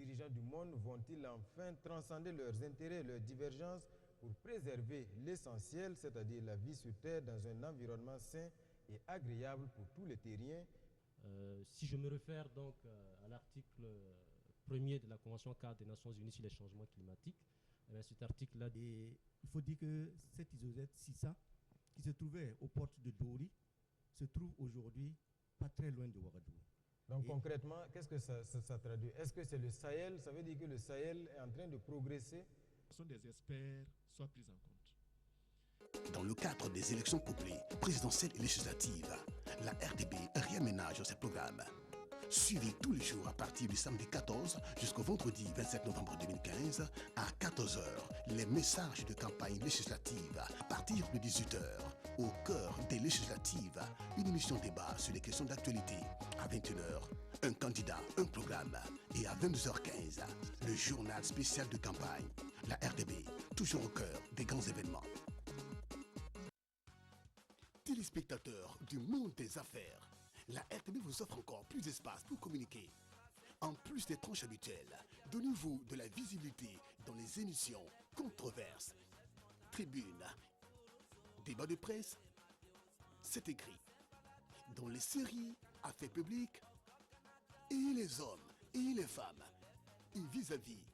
dirigeants du monde vont-ils enfin transcender leurs intérêts et leurs divergences pour préserver l'essentiel, c'est-à-dire la vie sur Terre dans un environnement sain et agréable pour tous les terriens? Si je me réfère donc à l'article 1er de la Convention cadre des Nations Unies sur les changements climatiques, cet article-là... Et il faut dire que cette isogène Sissa, qui se trouvait aux portes de Dori, se trouve aujourd'hui pas très loin de Ouagadougou. Donc concrètement, qu'est-ce que ça traduit? Est-ce que c'est le Sahel? Ça veut dire que le Sahel est en train de progresser? Des experts soient pris en compte. Dans le cadre des élections couplées, présidentielles et législatives, la RDB réaménage ses programmes. Suivez tous les jours à partir du samedi 14 jusqu'au vendredi 27 novembre 2015 à 14 h les messages de campagne législative à partir de 18 h au cœur des législatives, une émission débat sur les questions d'actualité. À 21 h un candidat, un programme. Et à 22 h 15 le journal spécial de campagne. La RDB, toujours au cœur des grands événements. Téléspectateurs du monde des affaires, la RTB vous offre encore plus d'espace pour communiquer. En plus des tranches habituelles, donnez-vous de la visibilité dans les émissions, controverses, tribunes, débats de presse, c'est écrit. Dans les séries, affaires publiques, et les hommes et les femmes, et vis-à-vis,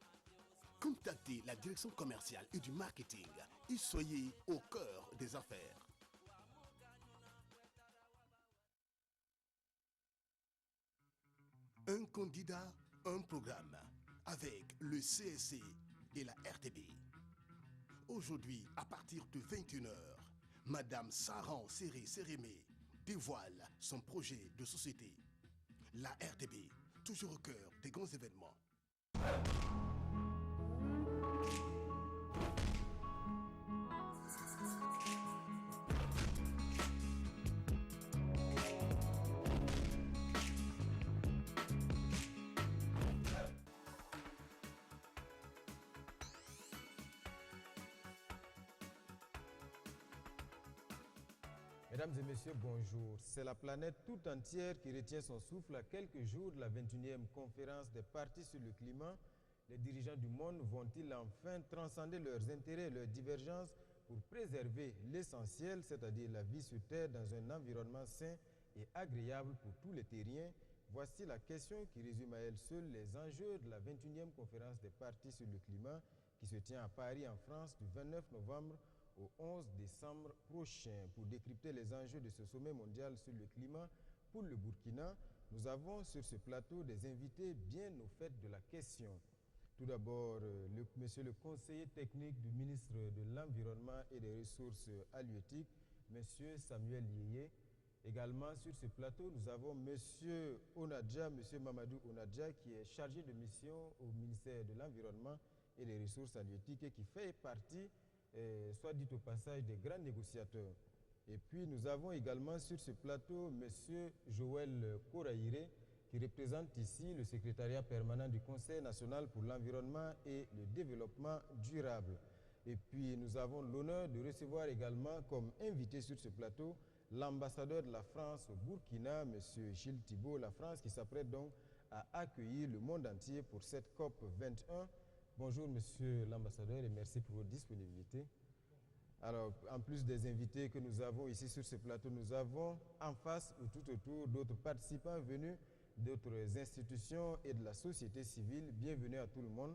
contactez la direction commerciale et du marketing et soyez au cœur des affaires. Un candidat, un programme, avec le CSC et la RTB. Aujourd'hui, à partir de 21 h, Madame Saran Sérémé dévoile son projet de société. La RTB, toujours au cœur des grands événements. Mesdames et messieurs, bonjour. C'est la planète tout entière qui retient son souffle à quelques jours de la 21e conférence des partis sur le climat. Les dirigeants du monde vont-ils enfin transcender leurs intérêts et leurs divergences pour préserver l'essentiel, c'est-à-dire la vie sur Terre dans un environnement sain et agréable pour tous les terriens? Voici la question qui résume à elle seule les enjeux de la 21e conférence des partis sur le climat qui se tient à Paris en France du 29 novembre au 11 décembre prochain. Pour décrypter les enjeux de ce sommet mondial sur le climat pour le Burkina, nous avons sur ce plateau des invités bien au fait de la question. Tout d'abord, monsieur le conseiller technique du ministre de l'Environnement et des Ressources halieutiques, monsieur Samuel Yeye. Également sur ce plateau, nous avons monsieur Onadja, monsieur Mamadou Onadja, qui est chargé de mission au ministère de l'Environnement et des Ressources halieutiques et qui fait partie soit dit au passage, des grands négociateurs. Et puis nous avons également sur ce plateau M. Joël Koraïre, qui représente ici le secrétariat permanent du Conseil national pour l'environnement et le développement durable. Et puis nous avons l'honneur de recevoir également comme invité sur ce plateau l'ambassadeur de la France au Burkina, M. Gilles Thibault, la France qui s'apprête donc à accueillir le monde entier pour cette COP 21. Bonjour monsieur l'ambassadeur et merci pour votre disponibilité. Alors, en plus des invités que nous avons ici sur ce plateau, nous avons en face ou tout autour d'autres participants venus d'autres institutions et de la société civile. Bienvenue à tout le monde.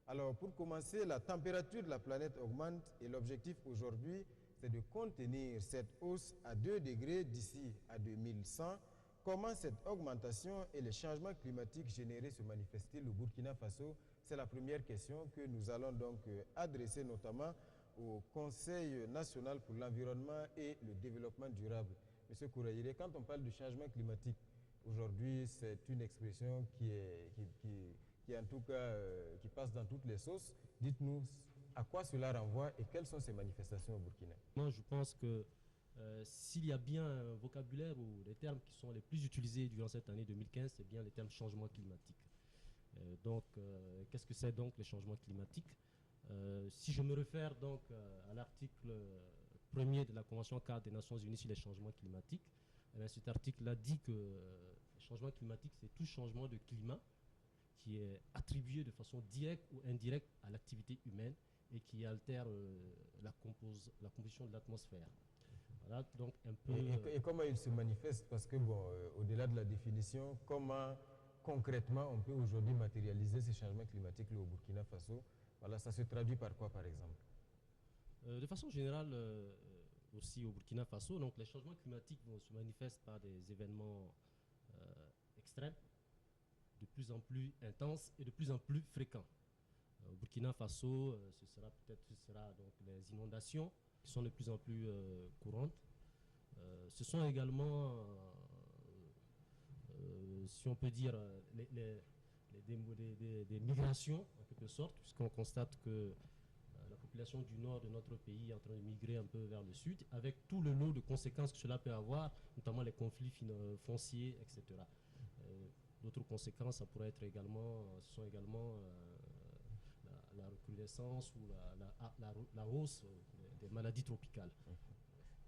Alors, pour commencer, la température de la planète augmente et l'objectif aujourd'hui, c'est de contenir cette hausse à 2 degrés d'ici à 2100. Comment cette augmentation et les changements climatiques générés se manifestent-ils au Burkina Faso? C'est la première question que nous allons donc adresser notamment au Conseil national pour l'environnement et le développement durable. Monsieur Kouraïre, quand on parle de changement climatique, aujourd'hui c'est une expression qui en tout cas qui passe dans toutes les sauces. Dites-nous à quoi cela renvoie et quelles sont ces manifestations au Burkina? Moi je pense que s'il y a bien un vocabulaire ou les termes qui sont les plus utilisés durant cette année 2015, c'est bien les termes changement climatique. Qu'est-ce que c'est donc le changement climatique? Si je me réfère donc à l'article 1er de la Convention cadre des Nations Unies sur les changements climatiques, cet article-là dit que le changement climatique, c'est tout changement de climat qui est attribué de façon directe ou indirecte à l'activité humaine et qui altère la composition de l'atmosphère. Voilà, donc un peu... Et comment il se manifeste? Parce que, bon, au-delà de la définition, comment concrètement on peut aujourd'hui matérialiser ces changements climatiques au Burkina Faso? Voilà, ça se traduit par quoi, par exemple? De façon générale, aussi au Burkina Faso, donc les changements climatiques se manifestent par des événements extrêmes, de plus en plus intenses et de plus en plus fréquents. Au Burkina Faso, ce sera donc les inondations qui sont de plus en plus courantes. Ce sont également, si on peut dire, des migrations en quelque sorte, puisqu'on constate que la population du nord de notre pays est en train de migrer un peu vers le sud, avec tout le lot de conséquences que cela peut avoir, notamment les conflits fonciers, etc. D'autres conséquences, ça pourrait être également, ce sont également la recrudescence ou la hausse des maladies tropicales.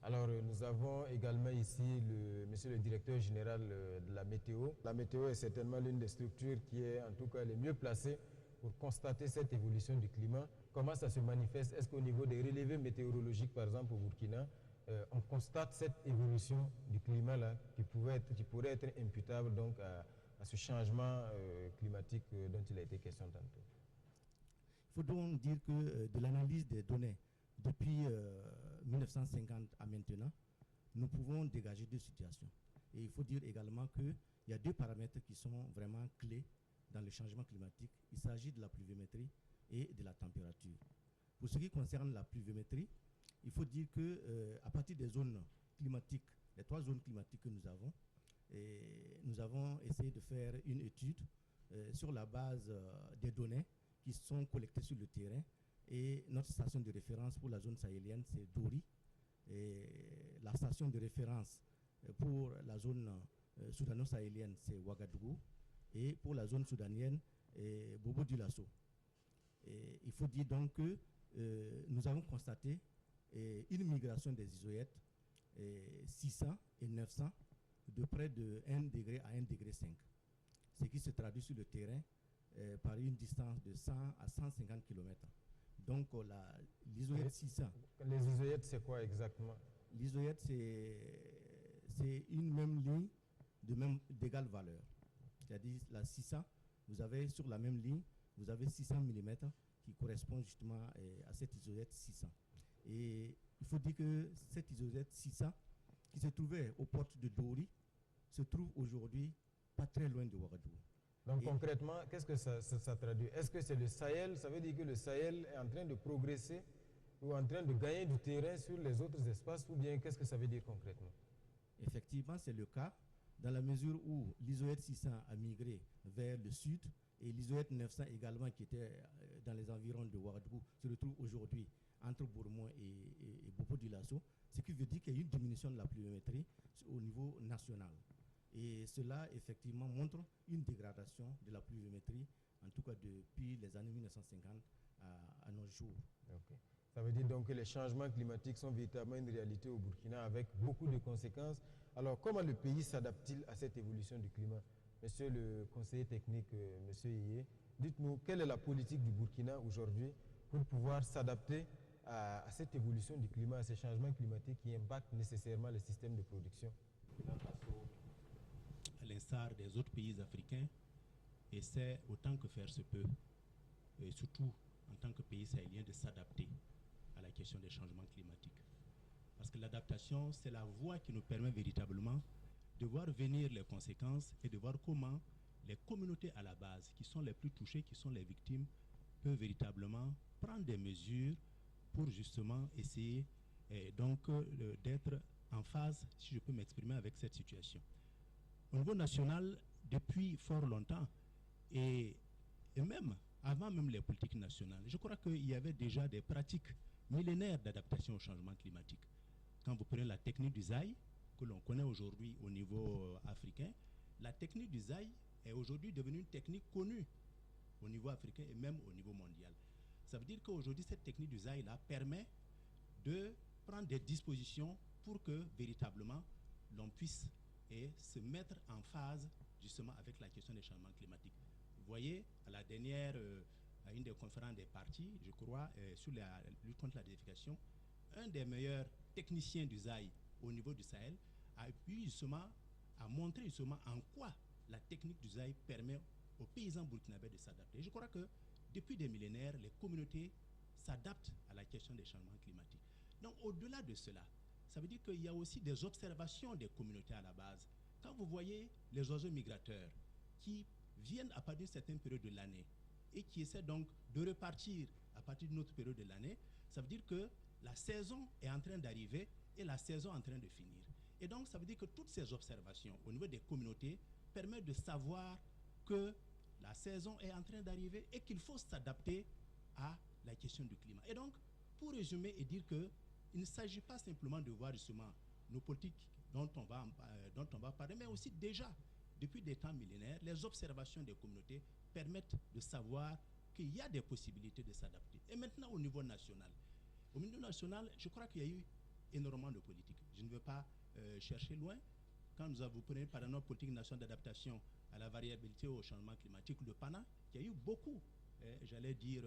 Alors, nous avons également ici monsieur le directeur général de la météo. La météo est certainement l'une des structures qui est en tout cas les mieux placées pour constater cette évolution du climat. Comment ça se manifeste? Est-ce qu'au niveau des relevés météorologiques, par exemple au Burkina, on constate cette évolution du climat-là qui pourrait être imputable donc à ce changement climatique dont il a été question tantôt? Il faut donc dire que de l'analyse des données depuis 1950 à maintenant, nous pouvons dégager deux situations. Et il faut dire également qu'il y a deux paramètres qui sont vraiment clés dans le changement climatique. Il s'agit de la pluviométrie et de la température. Pour ce qui concerne la pluviométrie, il faut dire qu'à partir des zones climatiques, les trois zones climatiques que nous avons essayé de faire une étude sur la base des données qui sont collectées sur le terrain. Et notre station de référence pour la zone sahélienne, c'est Dori. Et la station de référence pour la zone soudano-sahélienne, c'est Ouagadougou. Et pour la zone soudanienne, Bobo Dioulasso. Il faut dire donc que nous avons constaté une migration des isoètes 600 et 900 de près de 1 degré à 1 degré 5. Ce qui se traduit sur le terrain par une distance de 100 à 150 km. Donc l'isoète 600. Les isoètes, c'est quoi exactement? L'isoète, c'est une même ligne d'égale valeur. C'est-à-dire la 600, vous avez sur la même ligne, vous avez 600 mm qui correspond justement à cette isoète 600. Et il faut dire que cette isoète 600, qui se trouvait aux portes de Dori, se trouve aujourd'hui pas très loin de Ouagadougou. Donc concrètement, qu'est-ce que ça traduit? Est-ce que c'est le Sahel? Ça veut dire que le Sahel est en train de progresser ou en train de gagner du terrain sur les autres espaces, ou bien qu'est-ce que ça veut dire concrètement? Effectivement, c'est le cas, dans la mesure où l'isoète 600 a migré vers le sud et l'isoète 900 également, qui était dans les environs de Ouagadougou, se retrouve aujourd'hui entre Bourmont et Bobo Dioulasso, ce qui veut dire qu'il y a une diminution de la pluviométrie au niveau national. Et cela, effectivement, montre une dégradation de la pluviométrie, en tout cas depuis les années 1950 à nos jours. Okay. Ça veut dire donc que les changements climatiques sont véritablement une réalité au Burkina avec beaucoup de conséquences. Alors, comment le pays s'adapte-t-il à cette évolution du climat? Monsieur le conseiller technique, monsieur Iye, dites-nous, quelle est la politique du Burkina aujourd'hui pour pouvoir s'adapter à cette évolution du climat, à ces changements climatiques qui impactent nécessairement les systèmes de production? À l'instar des autres pays africains, essaie autant que faire se peut, et surtout en tant que pays sahélien, de s'adapter à la question des changements climatiques. Parce que l'adaptation, c'est la voie qui nous permet véritablement de voir venir les conséquences et de voir comment les communautés à la base, qui sont les plus touchées, qui sont les victimes, peuvent véritablement prendre des mesures pour justement essayer d'être en phase, si je peux m'exprimer, avec cette situation. Au niveau national, depuis fort longtemps, et même avant même les politiques nationales, je crois qu'il y avait déjà des pratiques millénaires d'adaptation au changement climatique. Quand vous prenez la technique du ZAI, que l'on connaît aujourd'hui au niveau africain, la technique du ZAI est aujourd'hui devenue une technique connue au niveau africain et même au niveau mondial. Ça veut dire qu'aujourd'hui, cette technique du ZAI-là permet de prendre des dispositions pour que véritablement l'on puisse se mettre en phase justement avec la question des changements climatiques. Vous voyez, à la dernière, à une des conférences des partis, je crois, sur la lutte contre la désertification, un des meilleurs techniciens du ZAI au niveau du Sahel a pu justement à montrer justement en quoi la technique du ZAI permet aux paysans burkinabés de s'adapter. Je crois que depuis des millénaires, les communautés s'adaptent à la question des changements climatiques. Donc au-delà de cela, ça veut dire qu'il y a aussi des observations des communautés à la base. Quand vous voyez les oiseaux migrateurs qui viennent à partir d'une certaine période de l'année et qui essaient donc de repartir à partir d'une autre période de l'année, ça veut dire que la saison est en train d'arriver et la saison est en train de finir. Et donc, ça veut dire que toutes ces observations au niveau des communautés permettent de savoir que la saison est en train d'arriver et qu'il faut s'adapter à la question du climat. Et donc, pour résumer et dire qu'il ne s'agit pas simplement de voir justement nos politiques dont on va parler, mais aussi déjà, depuis des temps millénaires, les observations des communautés permettent de savoir qu'il y a des possibilités de s'adapter. Et maintenant, au niveau national. Au niveau national, je crois qu'il y a eu énormément de politiques. Je ne veux pas chercher loin. Quand vous prenez par exemple notre politique nationale d'adaptation à la variabilité au changement climatique, le PANA, il y a eu beaucoup, j'allais dire,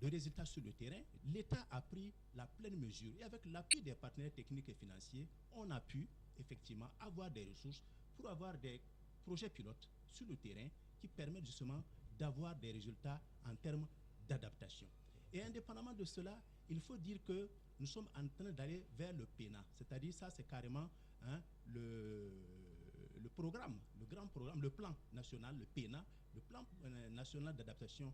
de résultats sur le terrain. L'État a pris la pleine mesure et avec l'appui des partenaires techniques et financiers, on a pu effectivement avoir des ressources pour avoir des projets pilotes sur le terrain qui permettent justement d'avoir des résultats en termes d'adaptation. Et indépendamment de cela, il faut dire que nous sommes en train d'aller vers le PENA, c'est-à-dire ça c'est carrément le programme, le grand programme, le plan national, le PENA, le plan national d'adaptation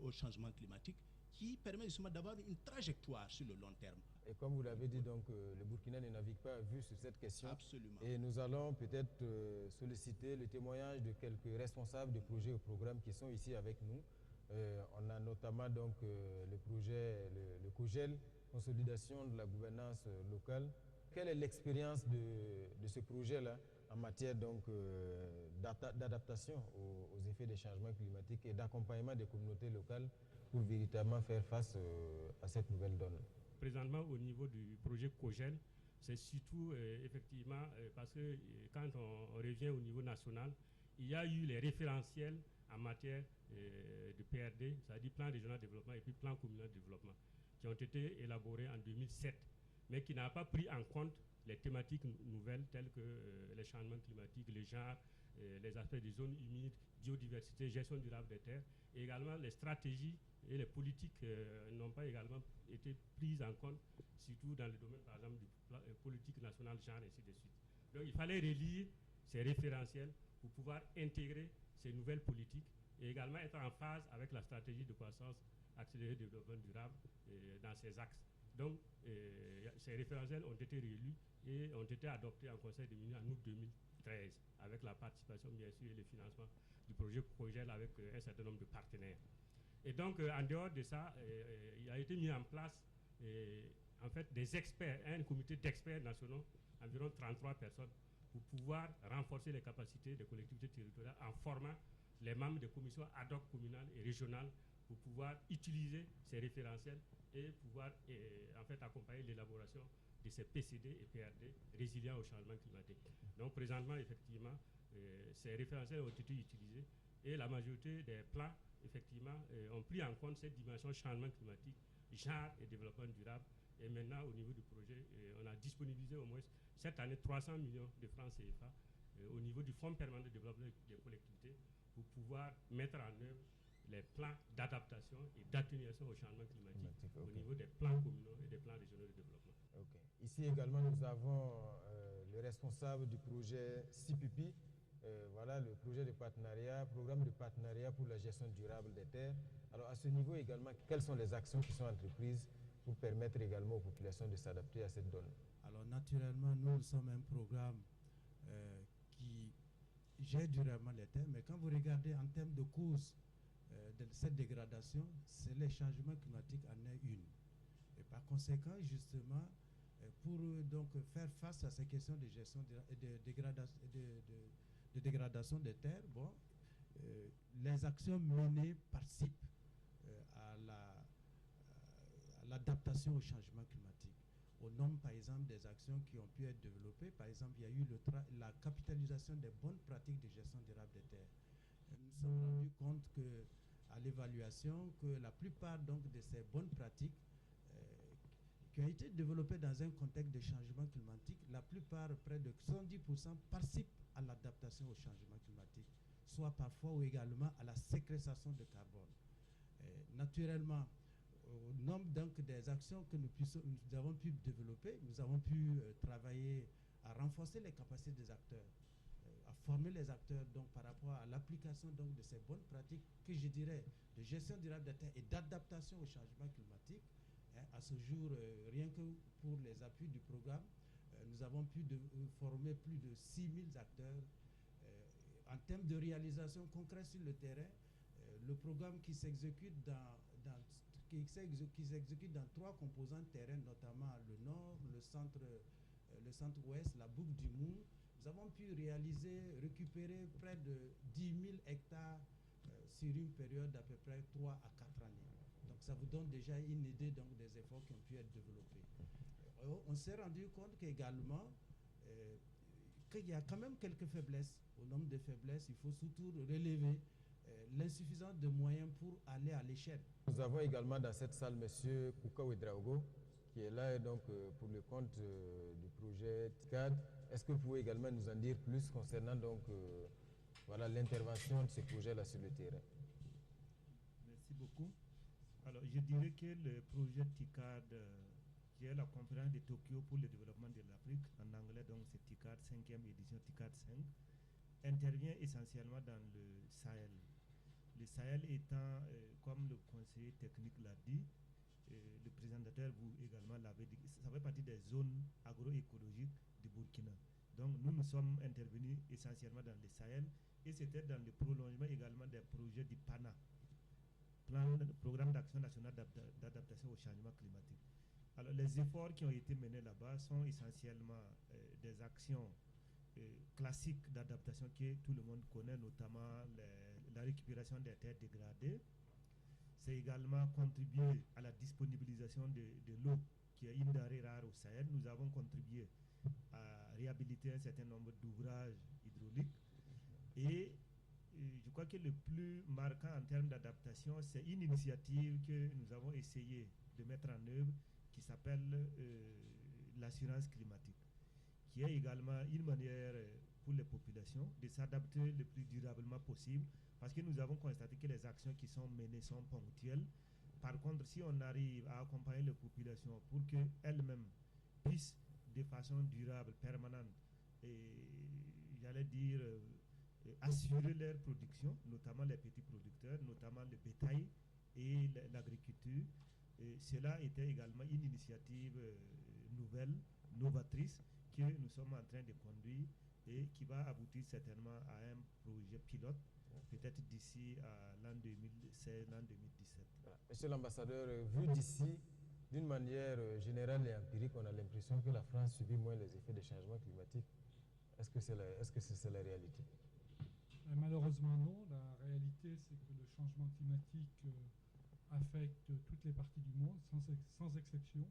au changement climatique, qui permet justement d'avoir une trajectoire sur le long terme. Et comme vous l'avez dit, donc, le Burkina ne navigue pas à vue sur cette question. Absolument. Et nous allons peut-être solliciter le témoignage de quelques responsables de projets ou programmes qui sont ici avec nous. On a notamment donc, le projet, le COGEL, Consolidation de la gouvernance locale. Quelle est l'expérience de ce projet-là en matière d'adaptation aux effets des changements climatiques et d'accompagnement des communautés locales pour véritablement faire face à cette nouvelle donne? Présentement, au niveau du projet COGEL, c'est surtout effectivement parce que quand on revient au niveau national, il y a eu les référentiels en matière de PRD, c'est-à-dire plan régional de développement et puis plan communal de développement, qui ont été élaborés en 2007, mais qui n'ont pas pris en compte les thématiques nouvelles telles que les changements climatiques, les genres, les aspects des zones humides, biodiversité, gestion durable des terres, et également les stratégies et les politiques n'ont pas également été prises en compte, surtout dans le domaine, par exemple, du politique nationale, genre, et ainsi de suite. Donc, il fallait relire ces référentiels pour pouvoir intégrer ces nouvelles politiques et également être en phase avec la stratégie de croissance accélérée de développement durable dans ces axes. Donc, ces référentiels ont été relus et ont été adoptés en Conseil des ministres en août 2013, avec la participation, bien sûr, et le financement du projet COGEL avec un certain nombre de partenaires. Et donc, en dehors de ça, il a été mis en place, en fait, des experts, un comité d'experts nationaux, environ 33 personnes, pour pouvoir renforcer les capacités des collectivités territoriales en formant les membres des commissions ad hoc communales et régionales pour pouvoir utiliser ces référentiels et pouvoir en fait accompagner l'élaboration de ces PCD et PRD résilients au changement climatique. Donc présentement, effectivement, ces référentiels ont été utilisés et la majorité des plans, effectivement, ont pris en compte cette dimension changement climatique, genre et développement durable. Et maintenant, au niveau du projet, on a disponibilisé au moins cette année 300 millions de francs CFA au niveau du Fonds permanent de développement des collectivités pour pouvoir mettre en œuvre les plans d'adaptation et d'atténuation au changement climatique au niveau des plans communaux et des plans régionaux de développement. Okay. Ici également, nous avons le responsable du projet CPP, voilà le projet de partenariat, programme de partenariat pour la gestion durable des terres. Alors à ce niveau également, quelles sont les actions qui sont entreprises pour permettre également aux populations de s'adapter à cette donne? Alors naturellement, nous sommes un programme qui gère durablement les terres, mais quand vous regardez en termes de causes de cette dégradation, c'est les changements climatiques en est une. Et par conséquent, justement, pour donc faire face à ces questions de gestion de dégradation des terres, bon, les actions menées participent à l'adaptation au changement climatique. au nombre, par exemple, des actions qui ont pu être développées. Par exemple, il y a eu la capitalisation des bonnes pratiques de gestion durable des terres. Nous nous sommes rendus compte que, à l'évaluation, que la plupart donc, de ces bonnes pratiques qui ont été développées dans un contexte de changement climatique, la plupart, près de 70%, participent à l'adaptation au changement climatique, soit parfois ou également à la séquestration de carbone. Naturellement, au nombre donc des actions que nous avons pu développer, nous avons pu travailler à renforcer les capacités des acteurs, à former les acteurs donc par rapport à l'application donc de ces bonnes pratiques que je dirais de gestion durable des terres et d'adaptation au changement climatique. À ce jour, rien que pour les appuis du programme, nous avons pu former plus de 6000 acteurs. En termes de réalisation concrète sur le terrain, le programme qui s'exécute dans 3 composantes terrain, notamment le nord, le centre-ouest, la boucle du Moun. Nous avons pu récupérer près de 10 000 hectares sur une période d'à peu près 3 à 4 années. Donc ça vous donne déjà une idée donc, des efforts qui ont pu être développés. On s'est rendu compte qu'également, qu'il y a quand même quelques faiblesses. Au nombre de faiblesses, il faut surtout relever l'insuffisance de moyens pour aller à l'échelle. Nous avons également dans cette salle M. Kouka Ouedraogo, qui est là donc, pour le compte du projet TICAD. Est-ce que vous pouvez également nous en dire plus concernant donc, voilà, l'intervention de ce projet-là sur le terrain? Merci beaucoup. Alors, je dirais que le projet TICAD, qui est la conférence de Tokyo pour le développement de l'Afrique, en anglais, donc c'est TICAD, 5e édition, TICAD 5, intervient essentiellement dans le Sahel. Le Sahel étant, comme le conseiller technique l'a dit, le présentateur, vous également l'avez dit, ça fait partie des zones agroécologiques du Burkina. Donc nous sommes intervenus essentiellement dans le Sahel et c'était dans le prolongement également des projets du PANA, Programme d'action national d'adaptation au changement climatique. Alors les efforts qui ont été menés là-bas sont essentiellement des actions classiques d'adaptation que tout le monde connaît, notamment la récupération des terres dégradées. C'est également contribuer à la disponibilisation de l'eau, qui est une denrée rare au Sahel. Nous avons contribué à réhabiliter un certain nombre d'ouvrages hydrauliques. Et je crois que le plus marquant en termes d'adaptation, c'est une initiative que nous avons essayé de mettre en œuvre qui s'appelle l'assurance climatique, qui est également une manière pour les populations de s'adapter le plus durablement possible, parce que nous avons constaté que les actions qui sont menées sont ponctuelles. Par contre, si on arrive à accompagner les populations pour qu'elles-mêmes puissent de façon durable, permanente, et j'allais dire assurer leur production, notamment les petits producteurs, notamment le bétail et l'agriculture, cela était également une initiative nouvelle, novatrice, que nous sommes en train de conduire et qui va aboutir certainement à un projet pilote, peut-être d'ici à l'an 2016, l'an 2017. Monsieur l'ambassadeur, vu d'ici, d'une manière générale et empirique, on a l'impression que la France subit moins les effets des changements climatiques. Est-ce que c'est la réalité? Malheureusement non. La réalité, c'est que le changement climatique affecte toutes les parties du monde, sans exception.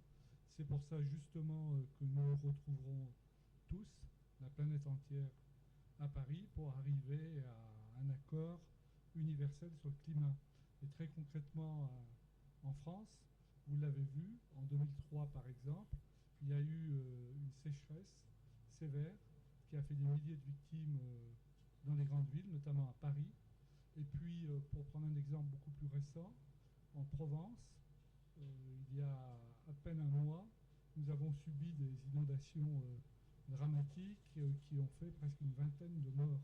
C'est pour ça justement que nous retrouverons tous, la planète entière, à Paris pour arriver à un accord universel sur le climat. Et très concrètement, en France, vous l'avez vu, en 2003 par exemple, il y a eu une sécheresse sévère qui a fait des milliers de victimes dans les grandes villes, notamment à Paris. Et puis, pour prendre un exemple beaucoup plus récent, en Provence, il y a à peine un mois, nous avons subi des inondations dramatiques qui ont fait presque une vingtaine de morts.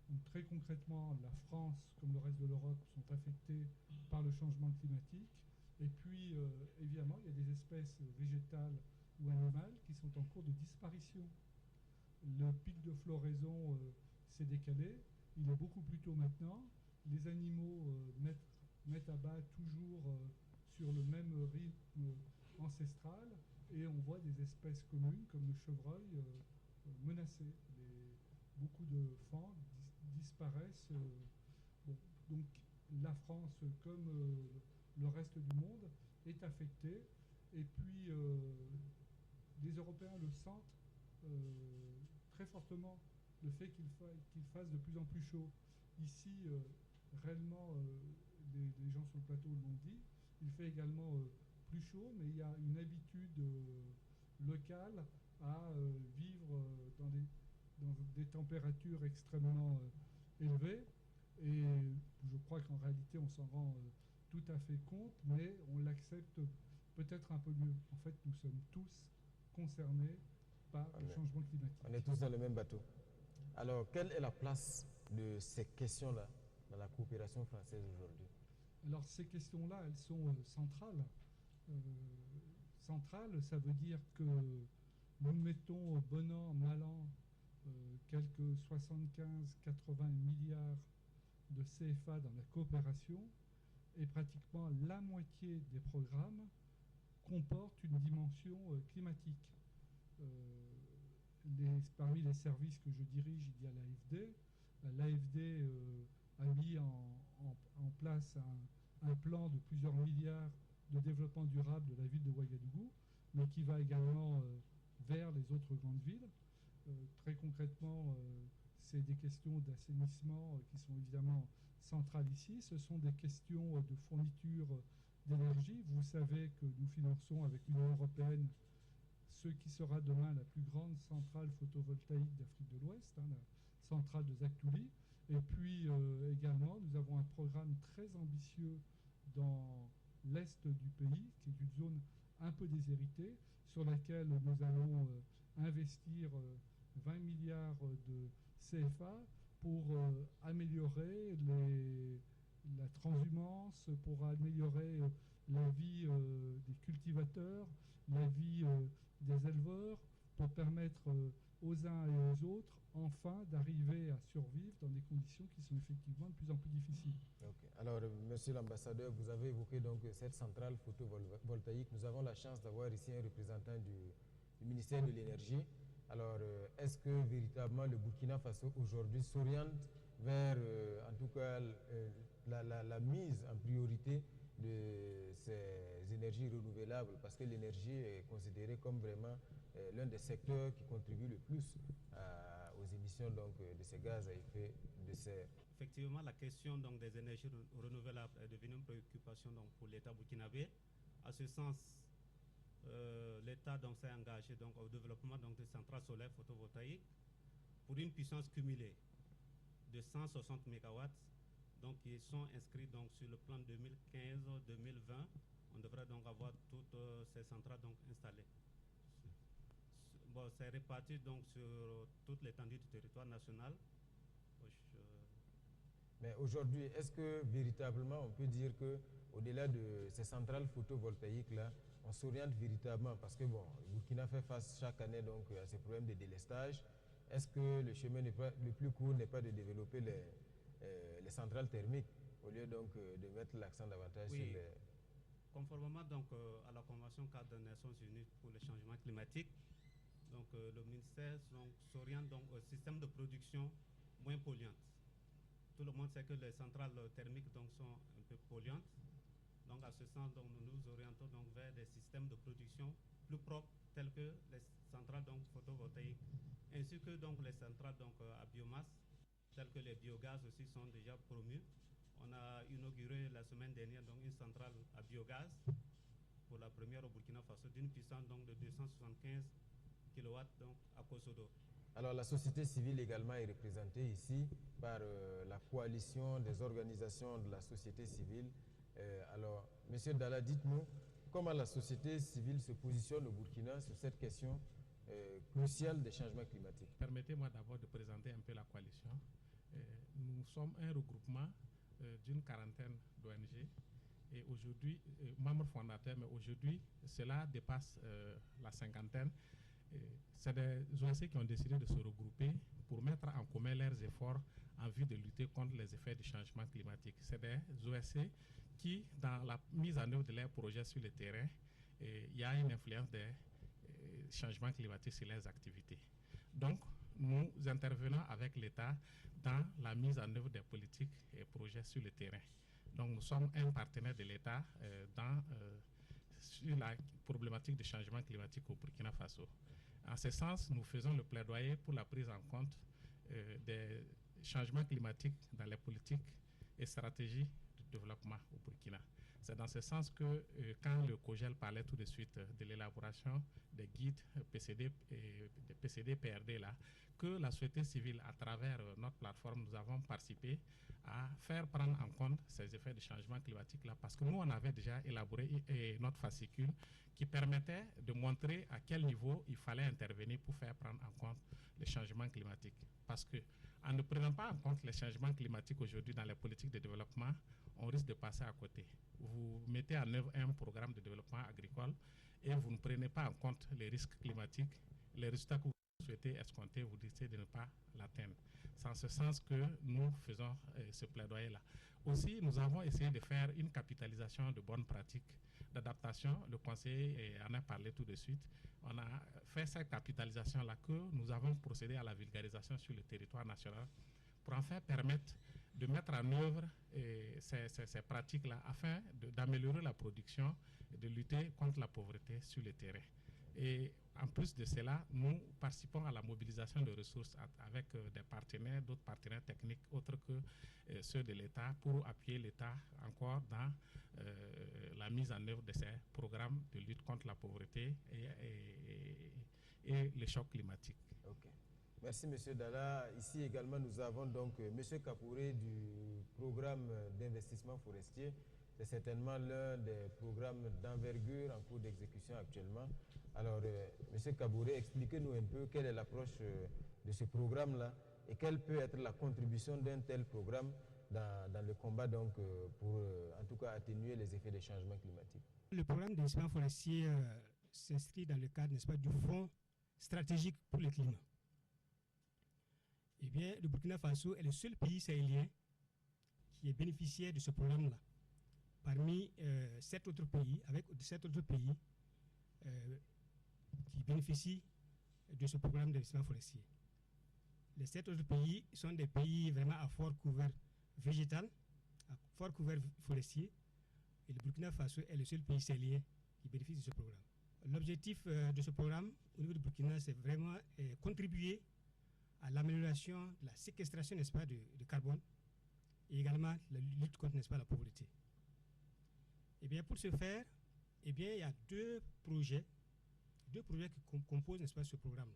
Donc, très concrètement, la France, comme le reste de l'Europe, sont affectés par le changement climatique. Et puis, évidemment, il y a des espèces végétales ou animales qui sont en cours de disparition. Le pic de floraison s'est décalé, il est beaucoup plus tôt maintenant. Les animaux mettent à bas toujours sur le même rythme ancestral et on voit des espèces communes comme le chevreuil menacées. Beaucoup de fanes disparaissent. Donc la France, comme le reste du monde, est affectée. Et puis les Européens le sentent très fortement, le fait qu'il fasse de plus en plus chaud. Ici, réellement, les gens sur le plateau l'ont dit, il fait également plus chaud, mais il y a une habitude locale à vivre dans des températures extrêmement élevées. Et je crois qu'en réalité, on s'en rend tout à fait compte, mais on l'accepte peut-être un peu mieux. En fait, nous sommes tous concernés par le changement climatique. On est tous dans le même bateau. Alors, quelle est la place de ces questions-là dans la coopération française aujourd'hui? Alors, ces questions-là, elles sont centrales. Centrales, ça veut dire que nous mettons bon an, mal an, quelques 75-80 milliards de CFA dans la coopération, et pratiquement la moitié des programmes comportent une dimension climatique. Parmi les services que je dirige, il y a l'AFD. L'AFD a mis en place un plan de plusieurs milliards de développement durable de la ville de Ouagadougou, mais qui va également vers les autres grandes villes. Très concrètement, c'est des questions d'assainissement qui sont évidemment centrales ici. Ce sont des questions de fourniture d'énergie. Vous savez que nous finançons avec l'Union européenne ce qui sera demain la plus grande centrale photovoltaïque d'Afrique de l'Ouest, la centrale de Zagtouli. Et puis également, nous avons un programme très ambitieux dans l'est du pays, qui est une zone un peu déshéritée, sur laquelle nous allons investir 20 milliards de CFA pour améliorer la transhumance, pour améliorer la vie des cultivateurs, la vie des éleveurs, pour permettre aux uns et aux autres, enfin, d'arriver à survivre dans des conditions qui sont effectivement de plus en plus difficiles. Okay. Alors, monsieur l'ambassadeur, vous avez évoqué donc cette centrale photovoltaïque. Nous avons la chance d'avoir ici un représentant du ministère de l'Énergie. Alors, est-ce que véritablement le Burkina Faso aujourd'hui s'oriente vers, en tout cas, la mise en priorité de ces énergies renouvelables, parce que l'énergie est considérée comme vraiment l'un des secteurs qui contribue le plus aux émissions donc, de ces gaz à effet de serre. Effectivement, la question donc, des énergies renouvelables est devenue une préoccupation donc, pour l'État burkinabé. À ce sens, l'État s'est engagé donc, au développement donc, de centrales solaires photovoltaïques pour une puissance cumulée de 160 MW. Donc, ils sont inscrits donc, sur le plan 2015-2020. On devrait donc avoir toutes ces centrales donc, installées. Bon, c'est réparti donc, sur toute l'étendue du territoire national. Mais aujourd'hui, est-ce que véritablement on peut dire qu'au-delà de ces centrales photovoltaïques-là, on s'oriente véritablement, parce que bon, Burkina fait face chaque année donc, à ces problèmes de délestage. Est-ce que le chemin le plus court n'est pas de développer les centrales thermiques au lieu donc de mettre l'accent davantage sur les... Conformément donc à la Convention cadre des Nations Unies pour le changement climatique, donc le ministère s'oriente donc au système de production moins polluante. Tout le monde sait que les centrales thermiques donc, sont un peu polluantes. Donc à ce sens, donc, nous nous orientons donc, vers des systèmes de production plus propres tels que les centrales donc, photovoltaïques, ainsi que donc, les centrales donc, à biomasse, telles que les biogaz aussi sont déjà promus. On a inauguré la semaine dernière donc, une centrale à biogaz pour la première au Burkina Faso d'une puissance donc, de 275 kW donc, à Kosodo. Alors la société civile également est représentée ici par la coalition des organisations de la société civile. Alors, Monsieur Dalla, dites-nous comment la société civile se positionne au Burkina sur cette question cruciale des changements climatiques. Permettez-moi d'abord de présenter un peu la coalition. Nous sommes un regroupement d'une quarantaine d'ONG et aujourd'hui, membres fondateurs, mais aujourd'hui, cela dépasse la cinquantaine. C'est des ONG qui ont décidé de se regrouper pour mettre en commun leurs efforts en vue de lutter contre les effets du changement climatique. C'est des ONG qui, dans la mise en œuvre de leurs projets sur le terrain, il y a une influence des changements climatiques sur leurs activités. Donc, nous intervenons avec l'État dans la mise en œuvre des politiques et projets sur le terrain. Donc, nous sommes un partenaire de l'État dans sur la problématique du changement climatique au Burkina Faso. En ce sens, nous faisons le plaidoyer pour la prise en compte des changements climatiques dans les politiques et stratégies de développement au Burkina. C'est dans ce sens que quand le COJEL parlait tout de suite de l'élaboration des guides PCD et des PCD PRD là, que la société civile, à travers notre plateforme, nous avons participé à faire prendre en compte ces effets de changement climatique là, parce que nous, on avait déjà élaboré notre fascicule qui permettait de montrer à quel niveau il fallait intervenir pour faire prendre en compte les changements climatiques. Parce que en ne prenant pas en compte les changements climatiques aujourd'hui dans les politiques de développement, on risque de passer à côté. Vous mettez en œuvre un programme de développement agricole et vous ne prenez pas en compte les risques climatiques, les résultats que vous souhaitez escompter, vous décidez de ne pas l'atteindre. C'est en ce sens que nous faisons ce plaidoyer-là. Aussi, nous avons essayé de faire une capitalisation de bonnes pratiques d'adaptation. Le conseiller en a parlé tout de suite. On a fait cette capitalisation-là que nous avons procédé à la vulgarisation sur le territoire national pour enfin permettre de mettre en œuvre ces pratiques-là afin d'améliorer la production et de lutter contre la pauvreté sur le terrain. Et en plus de cela, nous participons à la mobilisation de ressources avec des partenaires, d'autres partenaires techniques autres que ceux de l'État pour appuyer l'État encore dans la mise en œuvre de ces programmes de lutte contre la pauvreté et les chocs climatiques. Okay. Merci M. Dalla. Ici également, nous avons donc M. Kapouré du programme d'investissement forestier. C'est certainement l'un des programmes d'envergure en cours d'exécution actuellement. Alors, M. Kapouré, expliquez-nous un peu quelle est l'approche de ce programme-là et quelle peut être la contribution d'un tel programme dans le combat donc, pour en tout cas atténuer les effets des changements climatiques. Le programme d'investissement forestier s'inscrit dans le cadre, n'est-ce pas, du Fonds stratégique pour le climat. Eh bien, le Burkina Faso est le seul pays sahélien qui est bénéficiaire de ce programme-là. Parmi 7 autres pays, avec 7 autres pays qui bénéficient de ce programme d'investissement forestier. Les 7 autres pays sont des pays vraiment à fort couvert végétal, à fort couvert forestier, et le Burkina Faso est le seul pays sahélien qui bénéficie de ce programme. L'objectif de ce programme au niveau du Burkina, c'est vraiment contribuer à l'amélioration de la séquestration, n'est-ce pas, de carbone et également la lutte contre, n'est-ce pas, la pauvreté. Eh bien, pour ce faire, eh bien, il y a deux projets qui composent, n'est-ce pas, ce programme-là.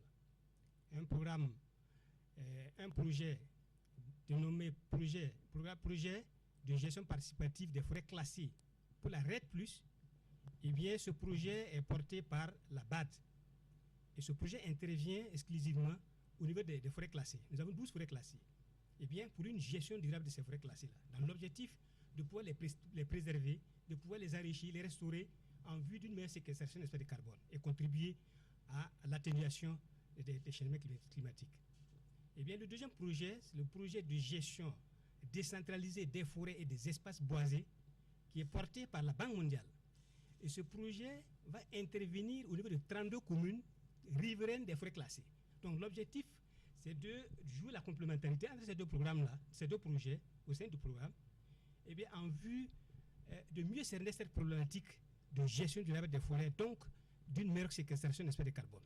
Un projet dénommé projet de gestion participative des forêts classées pour la RED+. Eh bien, ce projet est porté par la BAD. Et ce projet intervient exclusivement au niveau des forêts classées. Nous avons 12 forêts classées. Eh bien, pour une gestion durable de ces forêts classées-là, dans l'objectif de pouvoir les préserver, de pouvoir les enrichir, les restaurer en vue d'une meilleure séquestration de carbone et contribuer à l'atténuation des changements climatiques. Eh bien, le deuxième projet, c'est le projet de gestion décentralisée des forêts et des espaces boisés qui est porté par la Banque mondiale. Et ce projet va intervenir au niveau de 32 communes riveraines des forêts classées. Donc l'objectif, c'est de jouer la complémentarité entre ces deux programmes-là, ces deux projets au sein du programme, eh bien, en vue de mieux cerner cette problématique de gestion durable des forêts, donc d'une meilleure séquestration de carbone.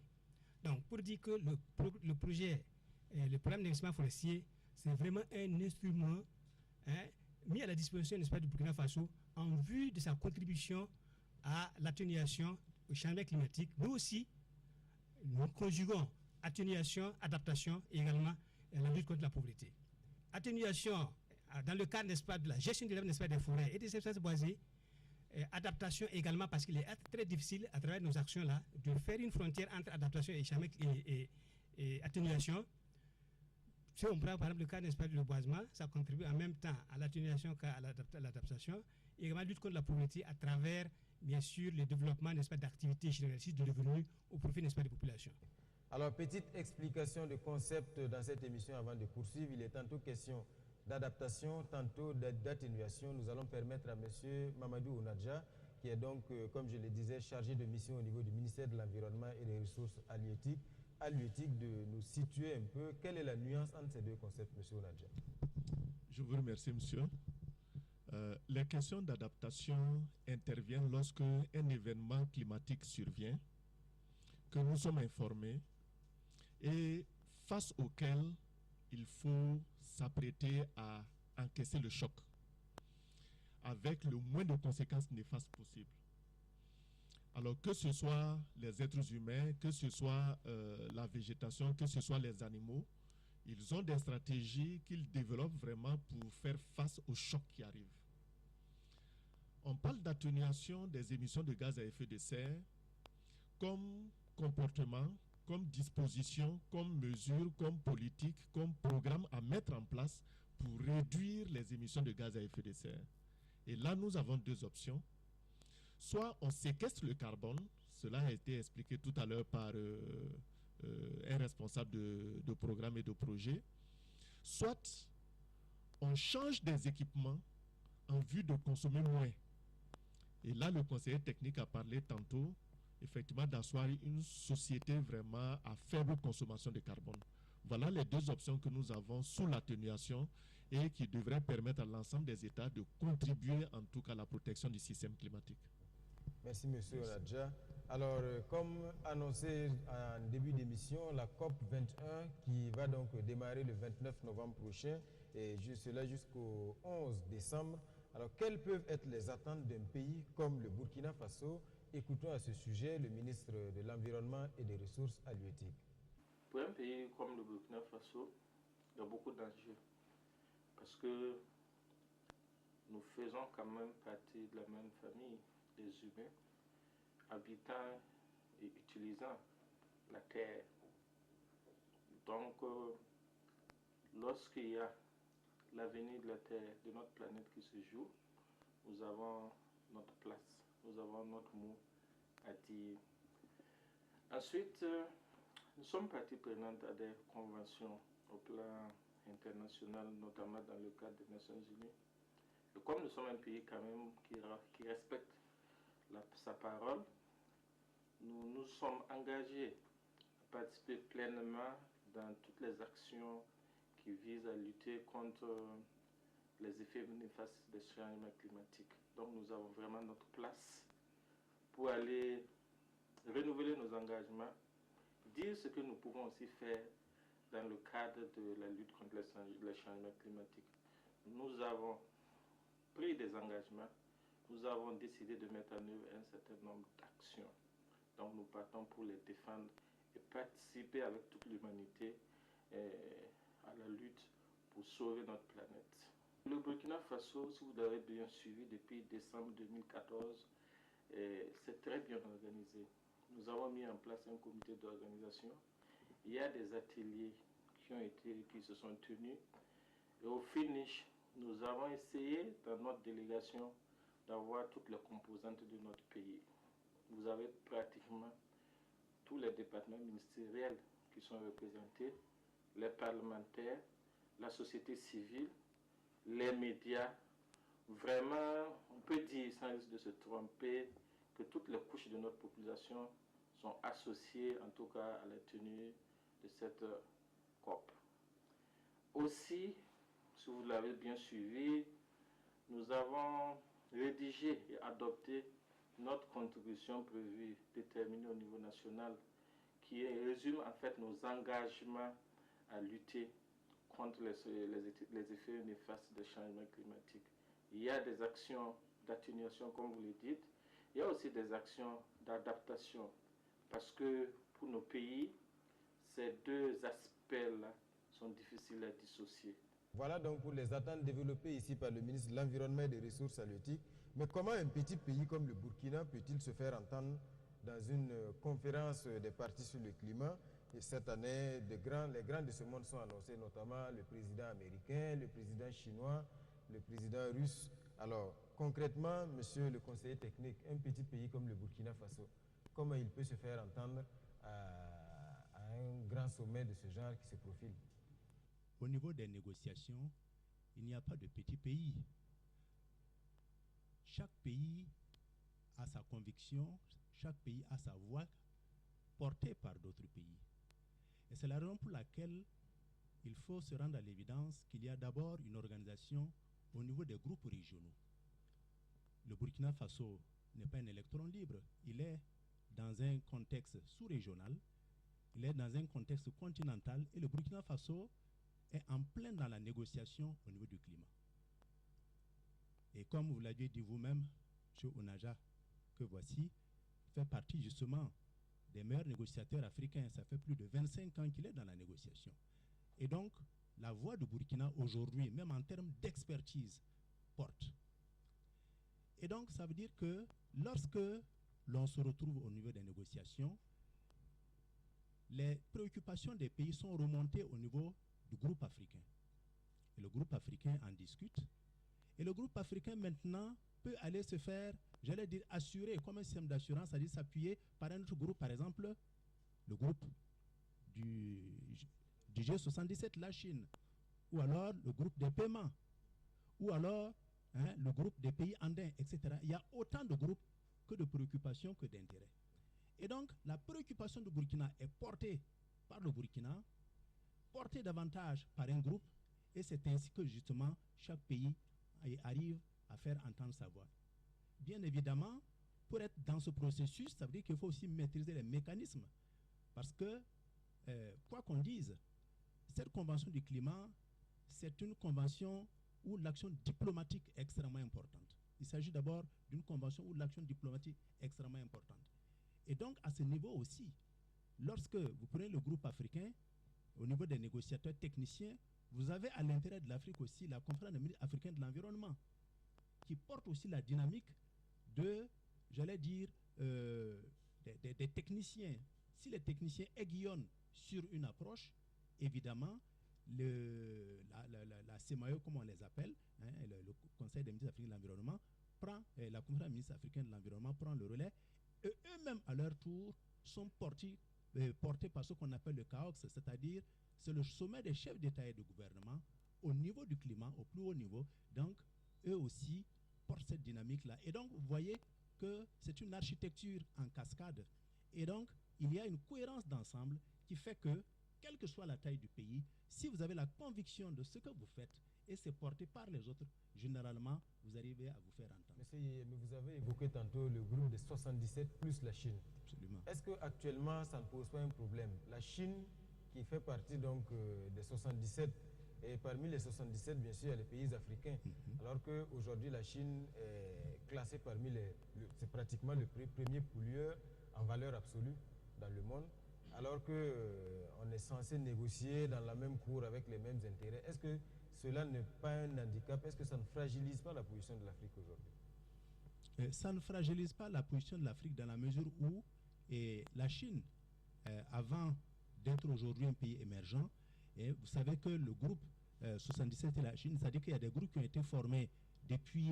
Donc pour dire que le projet, le programme d'investissement forestier, c'est vraiment un instrument mis à la disposition, n'est-ce pas, du Burkina Faso en vue de sa contribution à l'atténuation au changement climatique, mais aussi nous conjuguons atténuation, adaptation et également la lutte contre la pauvreté. Atténuation dans le cadre, n'est-ce pas, de la gestion durable, n'est-ce pas, des forêts et des espaces boisés. Adaptation également parce qu'il est très difficile à travers nos actions-là de faire une frontière entre adaptation et atténuation. Si on prend par exemple le cas, n'est-ce pas, du boisement, ça contribue en même temps à l'atténuation qu'à l'adaptation et également lutte contre la pauvreté à travers, bien sûr, le développement, n'est-ce pas, d'activités généralistes de revenus au profit, n'est-ce pas, des populations. Alors, petite explication de concept dans cette émission avant de poursuivre. Il est tantôt question d'adaptation, tantôt d'atténuation. Nous allons permettre à M. Mamadou Onadja, qui est donc, comme je le disais, chargé de mission au niveau du ministère de l'Environnement et des Ressources halieutiques, de nous situer un peu. Quelle est la nuance entre ces deux concepts, M. Onadja? Je vous remercie, monsieur. Les questions d'adaptation interviennent lorsque un événement climatique survient, que nous sommes informés et face auquel il faut s'apprêter à encaisser le choc avec le moins de conséquences néfastes possible. Alors que ce soit les êtres humains, que ce soit la végétation, que ce soit les animaux, ils ont des stratégies qu'ils développent vraiment pour faire face aux chocs qui arrivent. On parle d'atténuation des émissions de gaz à effet de serre comme comportement, comme disposition, comme mesure, comme politique, comme programme à mettre en place pour réduire les émissions de gaz à effet de serre. Et là, nous avons deux options. Soit on séquestre le carbone, cela a été expliqué tout à l'heure par un responsable de programme et de projet, soit on change des équipements en vue de consommer moins. Et là, le conseiller technique a parlé tantôt, effectivement, d'asseoir une société vraiment à faible consommation de carbone. Voilà les deux options que nous avons sous l'atténuation et qui devraient permettre à l'ensemble des États de contribuer en tout cas à la protection du système climatique. Merci, M. Radja. Alors, comme annoncé en début d'émission, la COP 21 qui va donc démarrer le 29 novembre prochain et cela jusqu'au 11 décembre. Alors, quelles peuvent être les attentes d'un pays comme le Burkina Faso? Écoutons à ce sujet le ministre de l'Environnement et des Ressources halieutiques. Pour un pays comme le Burkina Faso, il y a beaucoup d'enjeux parce que nous faisons quand même partie de la même famille, des humains, habitant et utilisant la terre. Donc, lorsqu'il y a l'avenir de la terre, de notre planète qui se joue, nous avons notre place, nous avons notre mot à dire. Ensuite, nous sommes partie prenante à des conventions au plan international, notamment dans le cadre des Nations Unies. Et comme nous sommes un pays quand même qui respecte sa parole, nous nous sommes engagés à participer pleinement dans toutes les actions qui visent à lutter contre les effets néfastes des changements climatiques. Donc nous avons vraiment notre place pour aller renouveler nos engagements, dire ce que nous pouvons aussi faire dans le cadre de la lutte contre les changements climatiques. Nous avons pris des engagements, nous avons décidé de mettre en œuvre un certain nombre d'actions. Donc nous partons pour les défendre et participer avec toute l'humanité à la lutte pour sauver notre planète. Le Burkina Faso, si vous l'avez bien suivi depuis décembre 2014, c'est très bien organisé. Nous avons mis en place un comité d'organisation. Il y a des ateliers qui se sont tenus. Et au finish, nous avons essayé dans notre délégation d'avoir toutes les composantes de notre pays. Vous avez pratiquement tous les départements ministériels qui sont représentés, les parlementaires, la société civile, les médias. Vraiment, on peut dire, sans risque de se tromper, que toutes les couches de notre population sont associées, en tout cas, à la tenue de cette COP. Aussi, si vous l'avez bien suivi, nous avons rédigé et adopté notre contribution prévue, déterminée au niveau national, qui résume en fait nos engagements à lutter contre les effets néfastes des changements climatiques. Il y a des actions d'atténuation, comme vous le dites. Il y a aussi des actions d'adaptation, parce que pour nos pays, ces deux aspects-là sont difficiles à dissocier. Voilà donc pour les attentes développées ici par le ministre de l'Environnement et des Ressources halieutiques. Mais comment un petit pays comme le Burkina peut-il se faire entendre dans une conférence des partis sur le climat? Et cette année, les grands de ce monde sont annoncés, notamment le président américain, le président chinois, le président russe. Alors, concrètement, monsieur le conseiller technique, un petit pays comme le Burkina Faso, comment il peut se faire entendre à un grand sommet de ce genre qui se profile? Au niveau des négociations, il n'y a pas de petit pays. Chaque pays a sa conviction, chaque pays a sa voix portée par d'autres pays. Et c'est la raison pour laquelle il faut se rendre à l'évidence qu'il y a d'abord une organisation au niveau des groupes régionaux. Le Burkina Faso n'est pas un électron libre. Il est dans un contexte sous-régional, il est dans un contexte continental, et le Burkina Faso est en plein dans la négociation au niveau du climat. Et comme vous l'avez dit vous-même, M. Onaja, que voici, fait partie justement des meilleurs négociateurs africains. Ça fait plus de 25 ans qu'il est dans la négociation. Et donc, la voix du Burkina aujourd'hui, même en termes d'expertise, porte. Et donc, ça veut dire que lorsque l'on se retrouve au niveau des négociations, les préoccupations des pays sont remontées au niveau du groupe africain. Et le groupe africain en discute. Et le groupe africain maintenant peut aller se faire, j'allais dire, assurer comme un système d'assurance, c'est-à-dire s'appuyer par un autre groupe, par exemple, le groupe du G77, la Chine, ou alors le groupe des paiements, ou alors le groupe des pays andins, etc. Il y a autant de groupes que de préoccupations que d'intérêts. Et donc, la préoccupation du Burkina est portée par le Burkina, portée davantage par un groupe, et c'est ainsi que justement chaque pays arrive à faire entendre sa voix. Bien évidemment, pour être dans ce processus, ça veut dire qu'il faut aussi maîtriser les mécanismes. Parce que, quoi qu'on dise, cette convention du climat, c'est une convention où l'action diplomatique est extrêmement importante. Il s'agit d'abord d'une convention où l'action diplomatique est extrêmement importante. Et donc, à ce niveau aussi, lorsque vous prenez le groupe africain, au niveau des négociateurs techniciens, vous avez à l'intérieur de l'Afrique aussi la conférence des ministres africains de l'environnement, qui porte aussi la dynamique de, j'allais dire, des techniciens. Si les techniciens aiguillonnent sur une approche, évidemment, la CMAO, comme on les appelle, le Conseil des ministres africains de l'environnement, prend, la conférence des ministres africains de l'environnement prend le relais, et eux-mêmes, à leur tour, sont portés par ce qu'on appelle le CAOX, c'est-à-dire c'est le sommet des chefs d'État et de gouvernement au niveau du climat, au plus haut niveau. Donc, eux aussi portent cette dynamique-là. Et donc, vous voyez que c'est une architecture en cascade. Et donc, il y a une cohérence d'ensemble qui fait que, quelle que soit la taille du pays, si vous avez la conviction de ce que vous faites et c'est porté par les autres, généralement, vous arrivez à vous faire entendre. Mais vous avez évoqué tantôt le groupe des 77 plus la Chine. Absolument. Est-ce qu'actuellement, ça ne pose pas un problème? La Chine, qui fait partie donc des 77, et parmi les 77, bien sûr, il y a les pays africains, alors qu'aujourd'hui, la Chine est classée parmi c'est pratiquement le premier pollueur en valeur absolue dans le monde, alors qu'on est censé négocier dans la même cour avec les mêmes intérêts. Est-ce que cela n'est pas un handicap? Est-ce que ça ne fragilise pas la position de l'Afrique aujourd'hui? Ça ne fragilise pas la position de l'Afrique dans la mesure où la Chine, avant d'être aujourd'hui un pays émergent, et vous savez que le groupe 77 et la Chine, c'est-à-dire qu'il y a des groupes qui ont été formés depuis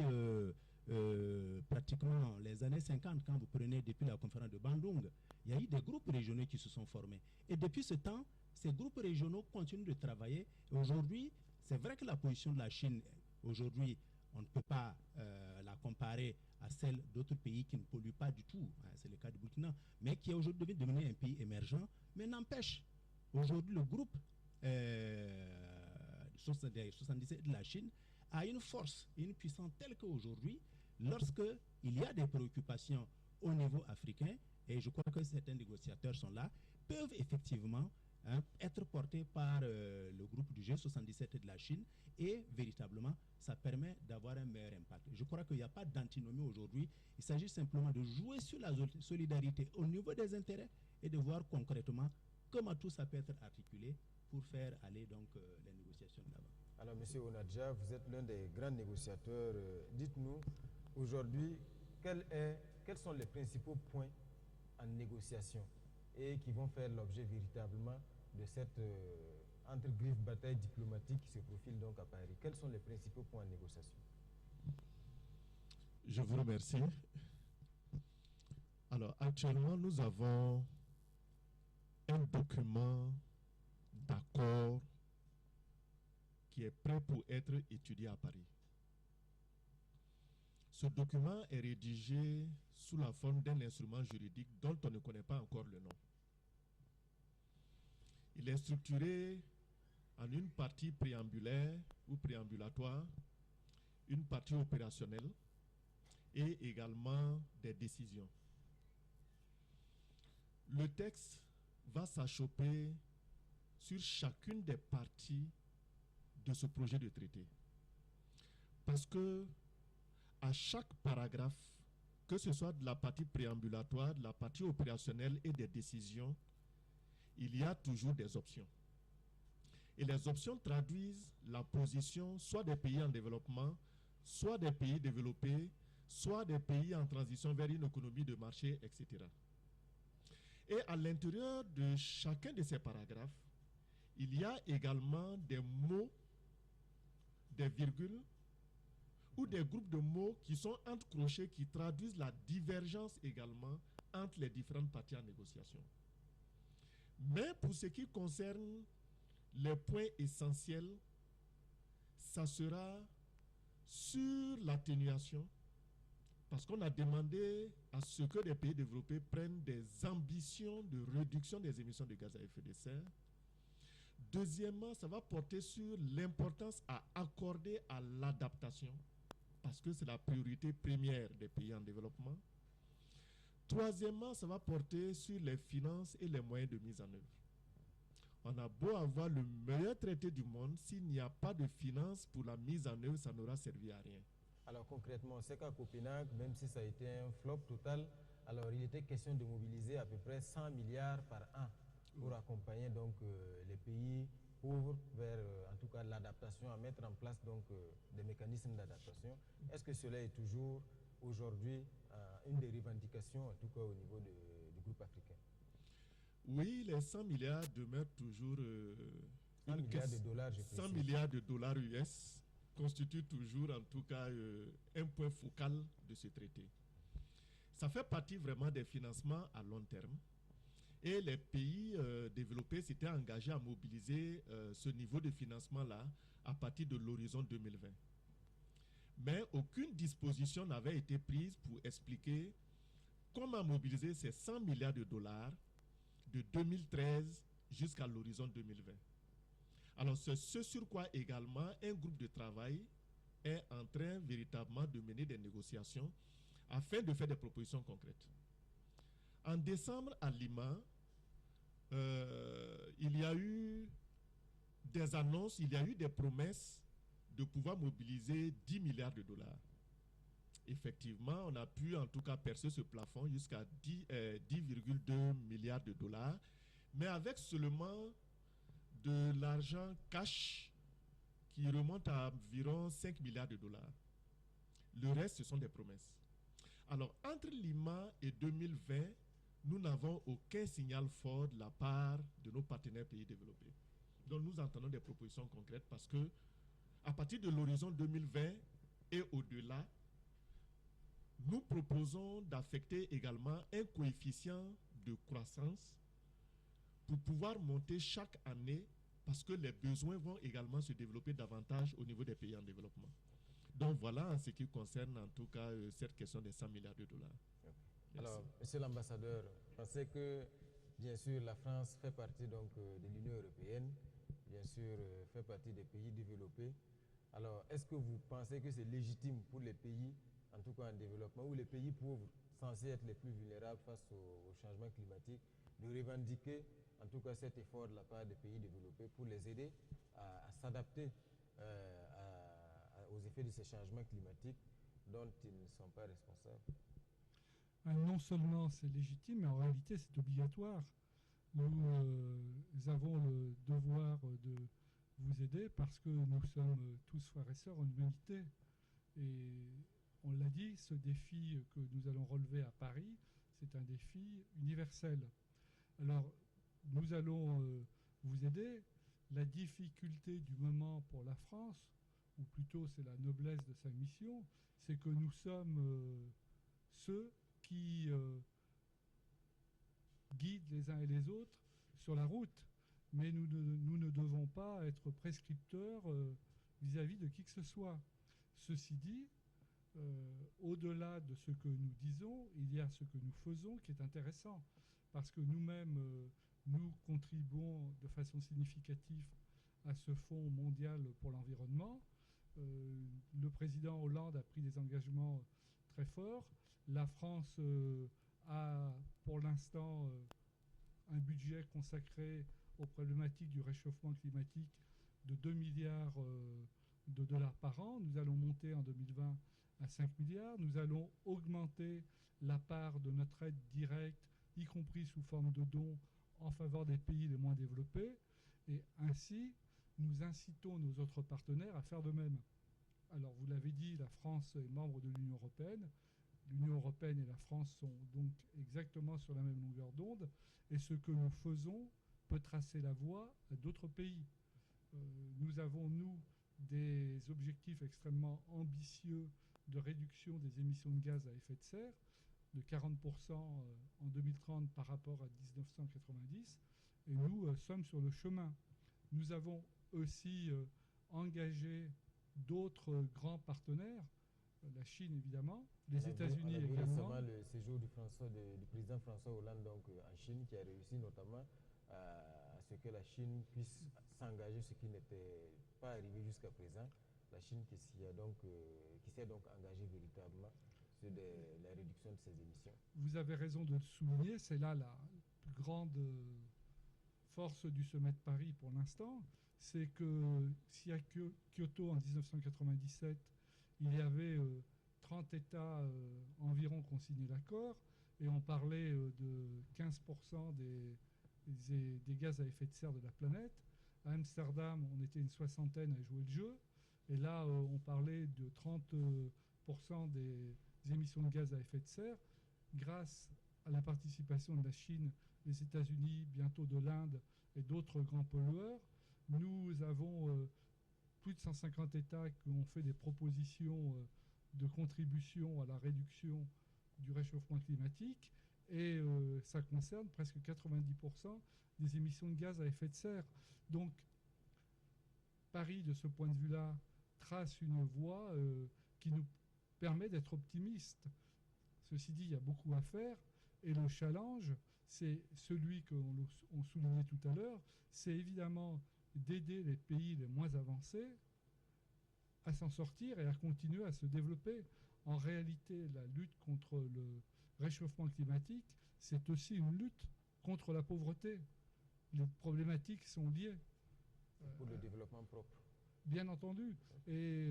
pratiquement les années 50, quand vous prenez depuis la conférence de Bandung, il y a eu des groupes régionaux qui se sont formés. Et depuis ce temps, ces groupes régionaux continuent de travailler. Et aujourd'hui, c'est vrai que la position de la Chine, aujourd'hui, on ne peut pas la comparer à celle d'autres pays qui ne polluent pas du tout. C'est le cas du Burkina, mais qui est aujourd'hui devenu un pays émergent. Mais n'empêche, aujourd'hui, le groupe 77 de la Chine a une force et une puissance telle qu'aujourd'hui, lorsque il y a des préoccupations au niveau africain, et je crois que certains négociateurs sont là, peuvent effectivement être portés par le groupe du G77 de la Chine, et véritablement, ça permet d'avoir un meilleur impact. Je crois qu'il n'y a pas d'antinomie aujourd'hui. Il s'agit simplement de jouer sur la solidarité au niveau des intérêts et de voir concrètement comment tout ça peut être articulé pour faire aller donc les négociations de l'avant. Alors, M. Onadja, vous êtes l'un des grands négociateurs. Dites-nous, aujourd'hui, quels sont les principaux points en négociation et qui vont faire l'objet véritablement de cette entre-griffes bataille diplomatique qui se profile donc à Paris? Quels sont les principaux points en négociation? Je vous remercie. Alors, actuellement, nous avons un document d'accord qui est prêt pour être étudié à Paris. Ce document est rédigé sous la forme d'un instrument juridique dont on ne connaît pas encore le nom. Il est structuré en une partie préambulaire ou préambulatoire une partie opérationnelle et également des décisions. Le texte va s'achoper sur chacune des parties de ce projet de traité. Parce que à chaque paragraphe, que ce soit de la partie préambulatoire, de la partie opérationnelle et des décisions, il y a toujours des options. Et les options traduisent la position soit des pays en développement, soit des pays développés, soit des pays en transition vers une économie de marché, etc. Et à l'intérieur de chacun de ces paragraphes, il y a également des mots, des virgules, ou des groupes de mots qui sont entre crochets, qui traduisent la divergence également entre les différentes parties en négociation. Mais pour ce qui concerne les points essentiels, ça sera sur l'atténuation, parce qu'on a demandé à ce que les pays développés prennent des ambitions de réduction des émissions de gaz à effet de serre. Deuxièmement, ça va porter sur l'importance à accorder à l'adaptation, parce que c'est la priorité première des pays en développement. Troisièmement, ça va porter sur les finances et les moyens de mise en œuvre. On a beau avoir le meilleur traité du monde, s'il n'y a pas de finances pour la mise en œuvre, ça n'aura servi à rien. Alors concrètement, c'est qu'à Copenhague, même si ça a été un flop total, alors il était question de mobiliser à peu près 100 milliards par an pour accompagner donc les pays pauvres vers en tout cas l'adaptation, à mettre en place donc des mécanismes d'adaptation. Est-ce que cela est toujours aujourd'hui une des revendications, en tout cas au niveau du groupe africain? Oui, les 100 milliards demeurent toujours 100 milliards de dollars, je précise. 100 milliards de dollars US constitue toujours en tout cas un point focal de ce traité. Ça fait partie vraiment des financements à long terme. Et les pays développés s'étaient engagés à mobiliser ce niveau de financement-là à partir de l'horizon 2020. Mais aucune disposition n'avait été prise pour expliquer comment mobiliser ces 100 milliards de dollars de 2013 jusqu'à l'horizon 2020. Alors c'est ce sur quoi également un groupe de travail est en train véritablement de mener des négociations afin de faire des propositions concrètes. En décembre à Lima, il y a eu des annonces, il y a eu des promesses de pouvoir mobiliser 10 milliards de dollars. Effectivement, on a pu en tout cas percer ce plafond jusqu'à 10,2 milliards de dollars, mais avec seulement de l'argent cash qui remonte à environ 5 milliards de dollars. Le reste, ce sont des promesses. Alors, entre Lima et 2020, nous n'avons aucun signal fort de la part de nos partenaires pays développés. Donc, nous entendons des propositions concrètes parce que, à partir de l'horizon 2020 et au-delà, nous proposons d'affecter également un coefficient de croissance pour pouvoir monter chaque année parce que les besoins vont également se développer davantage au niveau des pays en développement. Donc voilà en ce qui concerne en tout cas cette question des 100 milliards de dollars. Alors, monsieur l'ambassadeur, pensez que bien sûr la France fait partie donc de l'Union européenne, bien sûr fait partie des pays développés. Alors, est-ce que vous pensez que c'est légitime pour les pays, en tout cas en développement, ou les pays pauvres, censés être les plus vulnérables face au changement climatique, de revendiquer en tout cas cet effort de la part des pays développés pour les aider à s'adapter aux effets de ces changements climatiques dont ils ne sont pas responsables? Non seulement c'est légitime, mais en réalité c'est obligatoire. Nous avons le devoir de vous aider parce que nous sommes tous frères et sœurs en humanité. Et on l'a dit, ce défi que nous allons relever à Paris, c'est un défi universel. Alors, nous allons vous aider. La difficulté du moment pour la France, ou plutôt c'est la noblesse de sa mission, c'est que nous sommes ceux qui guident les uns et les autres sur la route. Mais nous ne devons pas être prescripteurs vis-à-vis de qui que ce soit. Ceci dit, au-delà de ce que nous disons, il y a ce que nous faisons qui est intéressant, parce que nous-mêmes, nous contribuons de façon significative à ce Fonds mondial pour l'environnement, Le président Hollande a pris des engagements très forts. La France a pour l'instant un budget consacré aux problématiques du réchauffement climatique de 2 milliards de dollars par an. Nous allons monter en 2020 à 5 milliards. Nous allons augmenter la part de notre aide directe, y compris sous forme de dons, en faveur des pays les moins développés. Et ainsi, nous incitons nos autres partenaires à faire de même. Alors, vous l'avez dit, la France est membre de l'Union européenne. L'Union européenne et la France sont donc exactement sur la même longueur d'onde. Et ce que nous faisons peut tracer la voie à d'autres pays. Nous avons, nous, des objectifs extrêmement ambitieux de réduction des émissions de gaz à effet de serre, de 40% en 2030 par rapport à 1990. Et nous sommes sur le chemin. Nous avons aussi engagé d'autres grands partenaires, la Chine évidemment, les États-Unis également. Récemment le séjour du président François Hollande donc, en Chine, qui a réussi notamment à ce que la Chine puisse s'engager, ce qui n'était pas arrivé jusqu'à présent. La Chine qui s'est donc engagée véritablement sur la réduction de ses émissions. Vous avez raison de le souligner, c'est là la plus grande force du sommet de Paris pour l'instant, c'est que si à Kyoto en 1997, il y avait 30 États environ qui ont signé l'accord, et on parlait de 15% des gaz à effet de serre de la planète. À Amsterdam, on était une soixantaine à jouer le jeu, et là, on parlait de 30% des émissions de gaz à effet de serre. Grâce à la participation de la Chine, des États-Unis, bientôt de l'Inde et d'autres grands pollueurs, nous avons plus de 150 États qui ont fait des propositions de contribution à la réduction du réchauffement climatique, et ça concerne presque 90% des émissions de gaz à effet de serre. Donc, Paris, de ce point de vue-là, trace une voie qui nous permet d'être optimistes. Ceci dit, il y a beaucoup à faire, et le challenge, c'est celui qu'on soulignait tout à l'heure, c'est évidemment d'aider les pays les moins avancés à s'en sortir et à continuer à se développer. En réalité, la lutte contre le réchauffement climatique, c'est aussi une lutte contre la pauvreté. Les problématiques sont liées. Pour le développement propre. Bien entendu. Et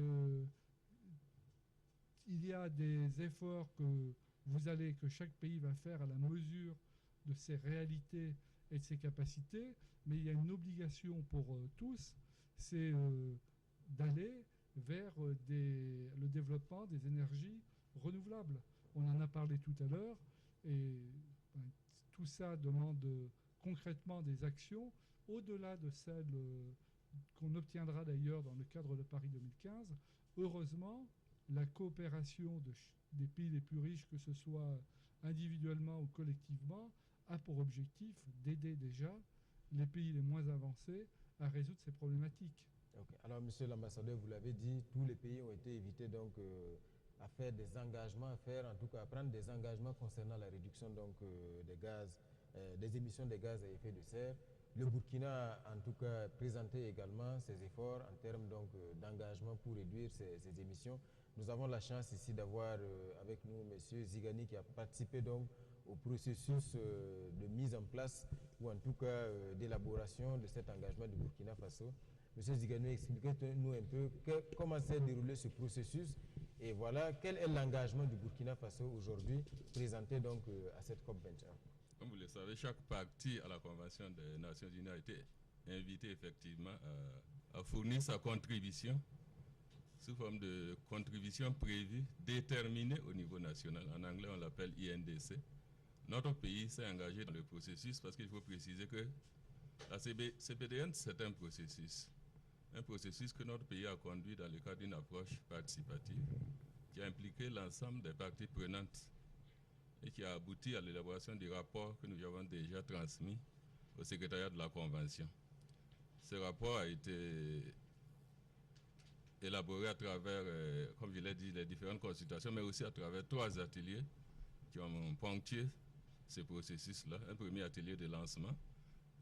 il y a des efforts que chaque pays va faire à la mesure de ses réalités et de ses capacités, mais il y a une obligation pour tous, c'est d'aller vers le développement des énergies renouvelables. On en a parlé tout à l'heure, et tout ça demande concrètement des actions, au-delà de celles qu'on obtiendra d'ailleurs dans le cadre de Paris 2015. Heureusement, la coopération des pays les plus riches, que ce soit individuellement ou collectivement, a pour objectif d'aider déjà les pays les moins avancés à résoudre ces problématiques. Okay. Alors, monsieur l'ambassadeur, vous l'avez dit, tous les pays ont été invités donc, à faire des engagements, en tout cas à prendre des engagements concernant la réduction donc, des émissions de gaz à effet de serre. Le Burkina a en tout cas présenté également ses efforts en termes donc, d'engagement pour réduire ces émissions. Nous avons la chance ici d'avoir avec nous M. Zigani qui a participé donc au processus de mise en place ou en tout cas d'élaboration de cet engagement du Burkina Faso. M. Zigani, expliquez-nous un peu comment s'est déroulé ce processus et voilà quel est l'engagement du Burkina Faso aujourd'hui présenté donc à cette COP21. Comme vous le savez, chaque partie à la Convention des Nations Unies a été invitée effectivement à fournir sa contribution sous forme de contribution prévue, déterminée au niveau national. En anglais, on l'appelle INDC. Notre pays s'est engagé dans le processus parce qu'il faut préciser que la CPDN, c'est un processus que notre pays a conduit dans le cadre d'une approche participative qui a impliqué l'ensemble des parties prenantes et qui a abouti à l'élaboration du rapport que nous avons déjà transmis au secrétariat de la Convention. Ce rapport a été élaboré à travers, comme je l'ai dit, les différentes consultations, mais aussi à travers 3 ateliers qui ont ponctué ce processus-là. Un premier atelier de lancement,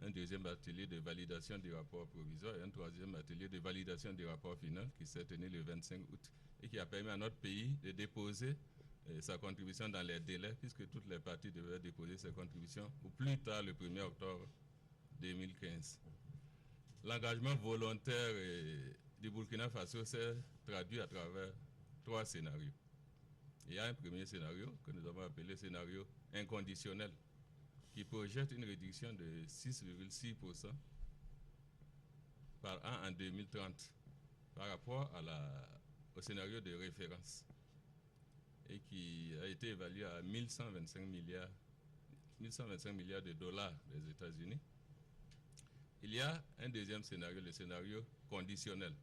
un deuxième atelier de validation du rapport provisoire et un troisième atelier de validation du rapport final qui s'est tenu le 25 août et qui a permis à notre pays de déposer sa contribution dans les délais, puisque toutes les parties devaient déposer ses contributions au plus tard le 1er octobre 2015. L'engagement volontaire du Burkina Faso s'est traduit à travers 3 scénarios. Il y a un premier scénario que nous avons appelé scénario inconditionnel, qui projette une réduction de 6,6% par an en 2030 par rapport au scénario de référence et qui a été évalué à 1125 milliards de dollars des États-Unis. Il y a un deuxième scénario, le scénario conditionnel.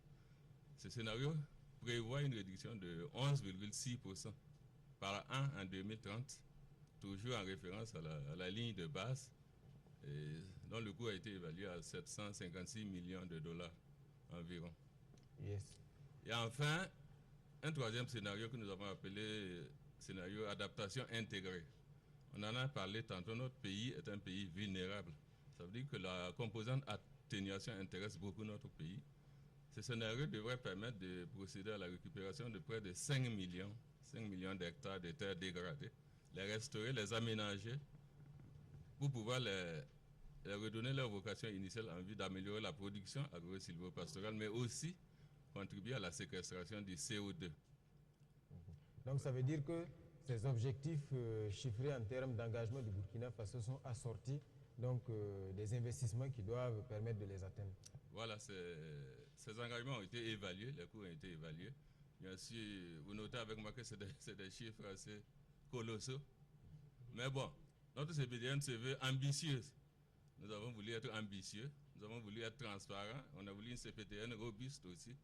Ce scénario prévoit une réduction de 11,6% par an en 2030, toujours en référence à la ligne de base, dont le coût a été évalué à 756 millions de dollars environ. Yes. Et enfin, un troisième scénario que nous avons appelé scénario adaptation intégrée. On en a parlé tantôt, notre pays est un pays vulnérable. Ça veut dire que la composante atténuation intéresse beaucoup notre pays. Ce scénario devrait permettre de procéder à la récupération de près de 5 millions d'hectares de terres dégradées, les restaurer, les aménager pour pouvoir les redonner leur vocation initiale en vue d'améliorer la production agro-silvopastorale, mais aussi contribuer à la séquestration du CO2. Donc ça veut dire que ces objectifs chiffrés en termes d'engagement du Burkina Faso sont assortis donc des investissements qui doivent permettre de les atteindre. Voilà, ces engagements ont été évalués, les coûts ont été évalués. Bien sûr, vous notez avec moi que c'est des chiffres assez colossaux. Mais bon, notre CPDN se veut ambitieuse. Nous avons voulu être ambitieux, nous avons voulu être transparents, on a voulu une CPTN robuste aussi.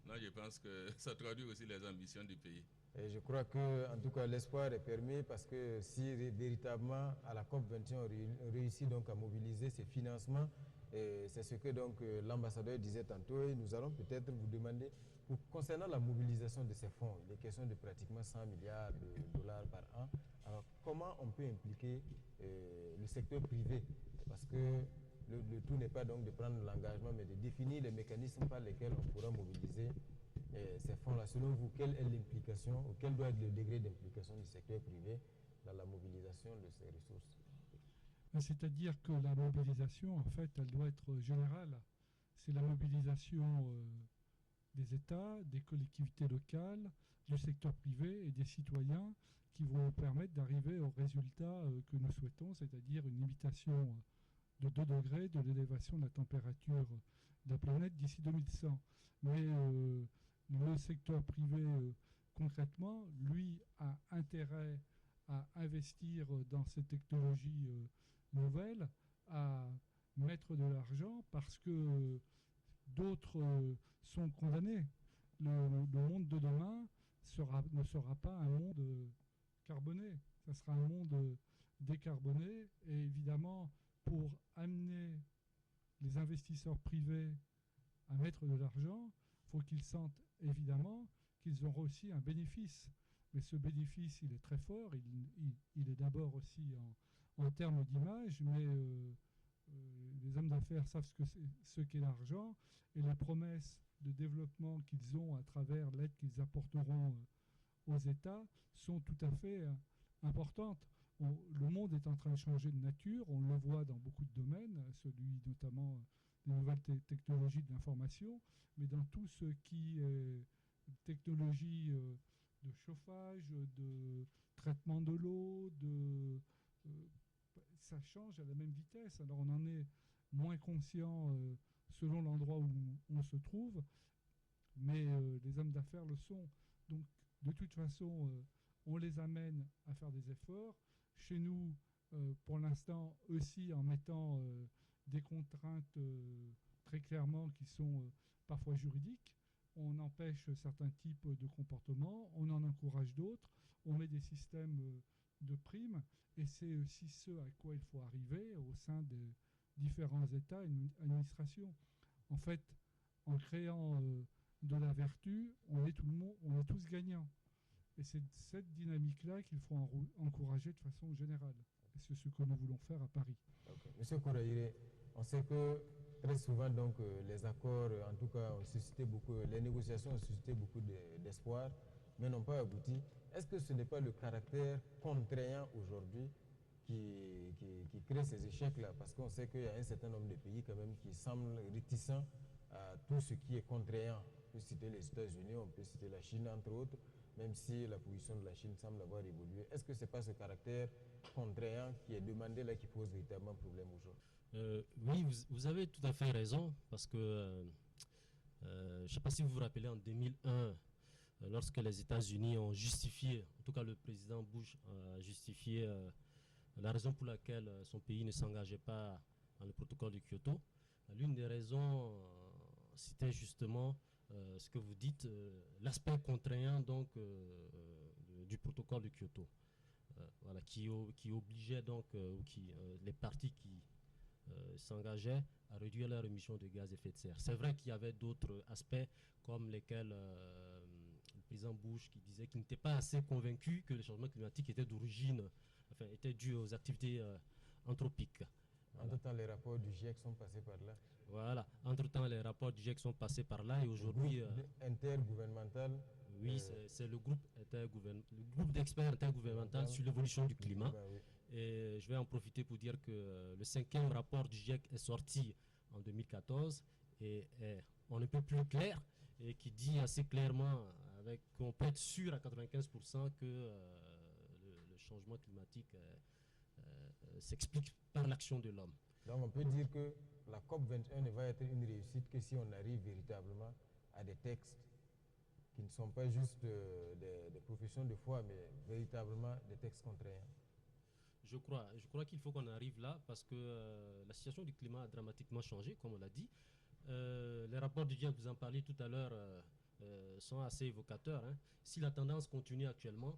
Là, je pense que ça traduit aussi les ambitions du pays. Et je crois que, en tout cas, l'espoir est permis parce que si véritablement à la COP21 on réussit donc à mobiliser ces financements, c'est ce que donc l'ambassadeur disait tantôt, et nous allons peut-être vous demander, concernant la mobilisation de ces fonds, il est question de pratiquement 100 milliards de dollars par an. Alors, comment on peut impliquer le secteur privé? Parce que le tout n'est pas donc de prendre l'engagement, mais de définir les mécanismes par lesquels on pourra mobiliser ces fonds-là. Selon vous, quelle est l'implication, ou quel doit être le degré d'implication du secteur privé dans la mobilisation de ces ressources? C'est-à-dire que la mobilisation, en fait, elle doit être générale. C'est la mobilisation des États, des collectivités locales, du secteur privé et des citoyens qui vont nous permettre d'arriver au résultat que nous souhaitons, c'est-à-dire une limitation de 2 degrés de l'élévation de la température de la planète d'ici 2100. Mais le secteur privé, concrètement, lui, a intérêt à investir dans ces technologies nouvelles, à mettre de l'argent parce que d'autres sont condamnés. Le monde de demain ne sera pas un monde carboné, ça sera un monde décarboné. Et évidemment, pour amener les investisseurs privés à mettre de l'argent, il faut qu'ils sentent évidemment qu'ils auront aussi un bénéfice. Mais ce bénéfice, il est très fort, il est d'abord aussi en termes d'image, mais les hommes d'affaires savent ce qu'est l'argent, et les promesses de développement qu'ils ont à travers l'aide qu'ils apporteront aux États sont tout à fait importantes. Le monde est en train de changer de nature, on le voit dans beaucoup de domaines, celui notamment des nouvelles technologies de l'information, mais dans tout ce qui est technologie de chauffage, de traitement de l'eau, ça change à la même vitesse. Alors on en est moins conscient selon l'endroit où on se trouve, mais les hommes d'affaires le sont. Donc de toute façon, on les amène à faire des efforts. Chez nous, pour l'instant, aussi en mettant des contraintes très clairement qui sont parfois juridiques. On empêche certains types de comportements, on en encourage d'autres, on met des systèmes de primes, et c'est aussi ce à quoi il faut arriver au sein des différents États et administrations. En fait, en créant de la vertu, on est tous gagnants. Et c'est cette dynamique-là qu'il faut encourager de façon générale. Et c'est ce que nous voulons faire à Paris. Okay. Monsieur Kouraïre, On sait que très souvent, donc, les accords, en tout cas, ont suscité beaucoup, les négociations ont suscité beaucoup d'espoir, mais n'ont pas abouti. Est-ce que ce n'est pas le caractère contraignant aujourd'hui qui crée ces échecs-là? Parce qu'on sait qu'il y a un certain nombre de pays quand même qui semblent réticents à tout ce qui est contraignant. On peut citer les États-Unis, on peut citer la Chine, entre autres, même si la position de la Chine semble avoir évolué. Est-ce que ce n'est pas ce caractère contraignant qui est demandé là qui pose véritablement problème aujourd'hui? Oui, vous avez tout à fait raison, parce que je ne sais pas si vous vous rappelez, en 2001, lorsque les États-Unis ont justifié, en tout cas le président Bush a justifié la raison pour laquelle son pays ne s'engageait pas dans le protocole de Kyoto, l'une des raisons, c'était justement ce que vous dites, l'aspect contraignant donc, du protocole de Kyoto, voilà, qui obligeait donc les parties qui s'engageaient à réduire leurs émissions de gaz à effet de serre. C'est vrai qu'il y avait d'autres aspects comme lesquels le président Bush qui disait qu'il n'était pas assez convaincu que le changement climatique était d'origine, enfin était dû aux activités anthropiques. Voilà. Entre-temps, les rapports du GIEC sont passés par là. Voilà. Entre-temps, les rapports du GIEC sont passés par là et aujourd'hui... intergouvernemental. Oui, c'est le groupe d'experts intergouvernemental sur l'évolution du climat. Oui. Et je vais en profiter pour dire que le 5e rapport du GIEC est sorti en 2014 et on ne peut plus clair et qui dit assez clairement qu'on peut être sûr à 95% que le changement climatique s'explique par l'action de l'homme. Donc on peut dire que la COP21 ne va être une réussite que si on arrive véritablement à des textes qui ne sont pas juste des professions de foi, mais véritablement des textes contraignants. Je crois qu'il faut qu'on arrive là parce que la situation du climat a dramatiquement changé, comme on l'a dit. Les rapports du GIEC, vous en parliez tout à l'heure, sont assez évocateurs. Hein. Si la tendance continue actuellement,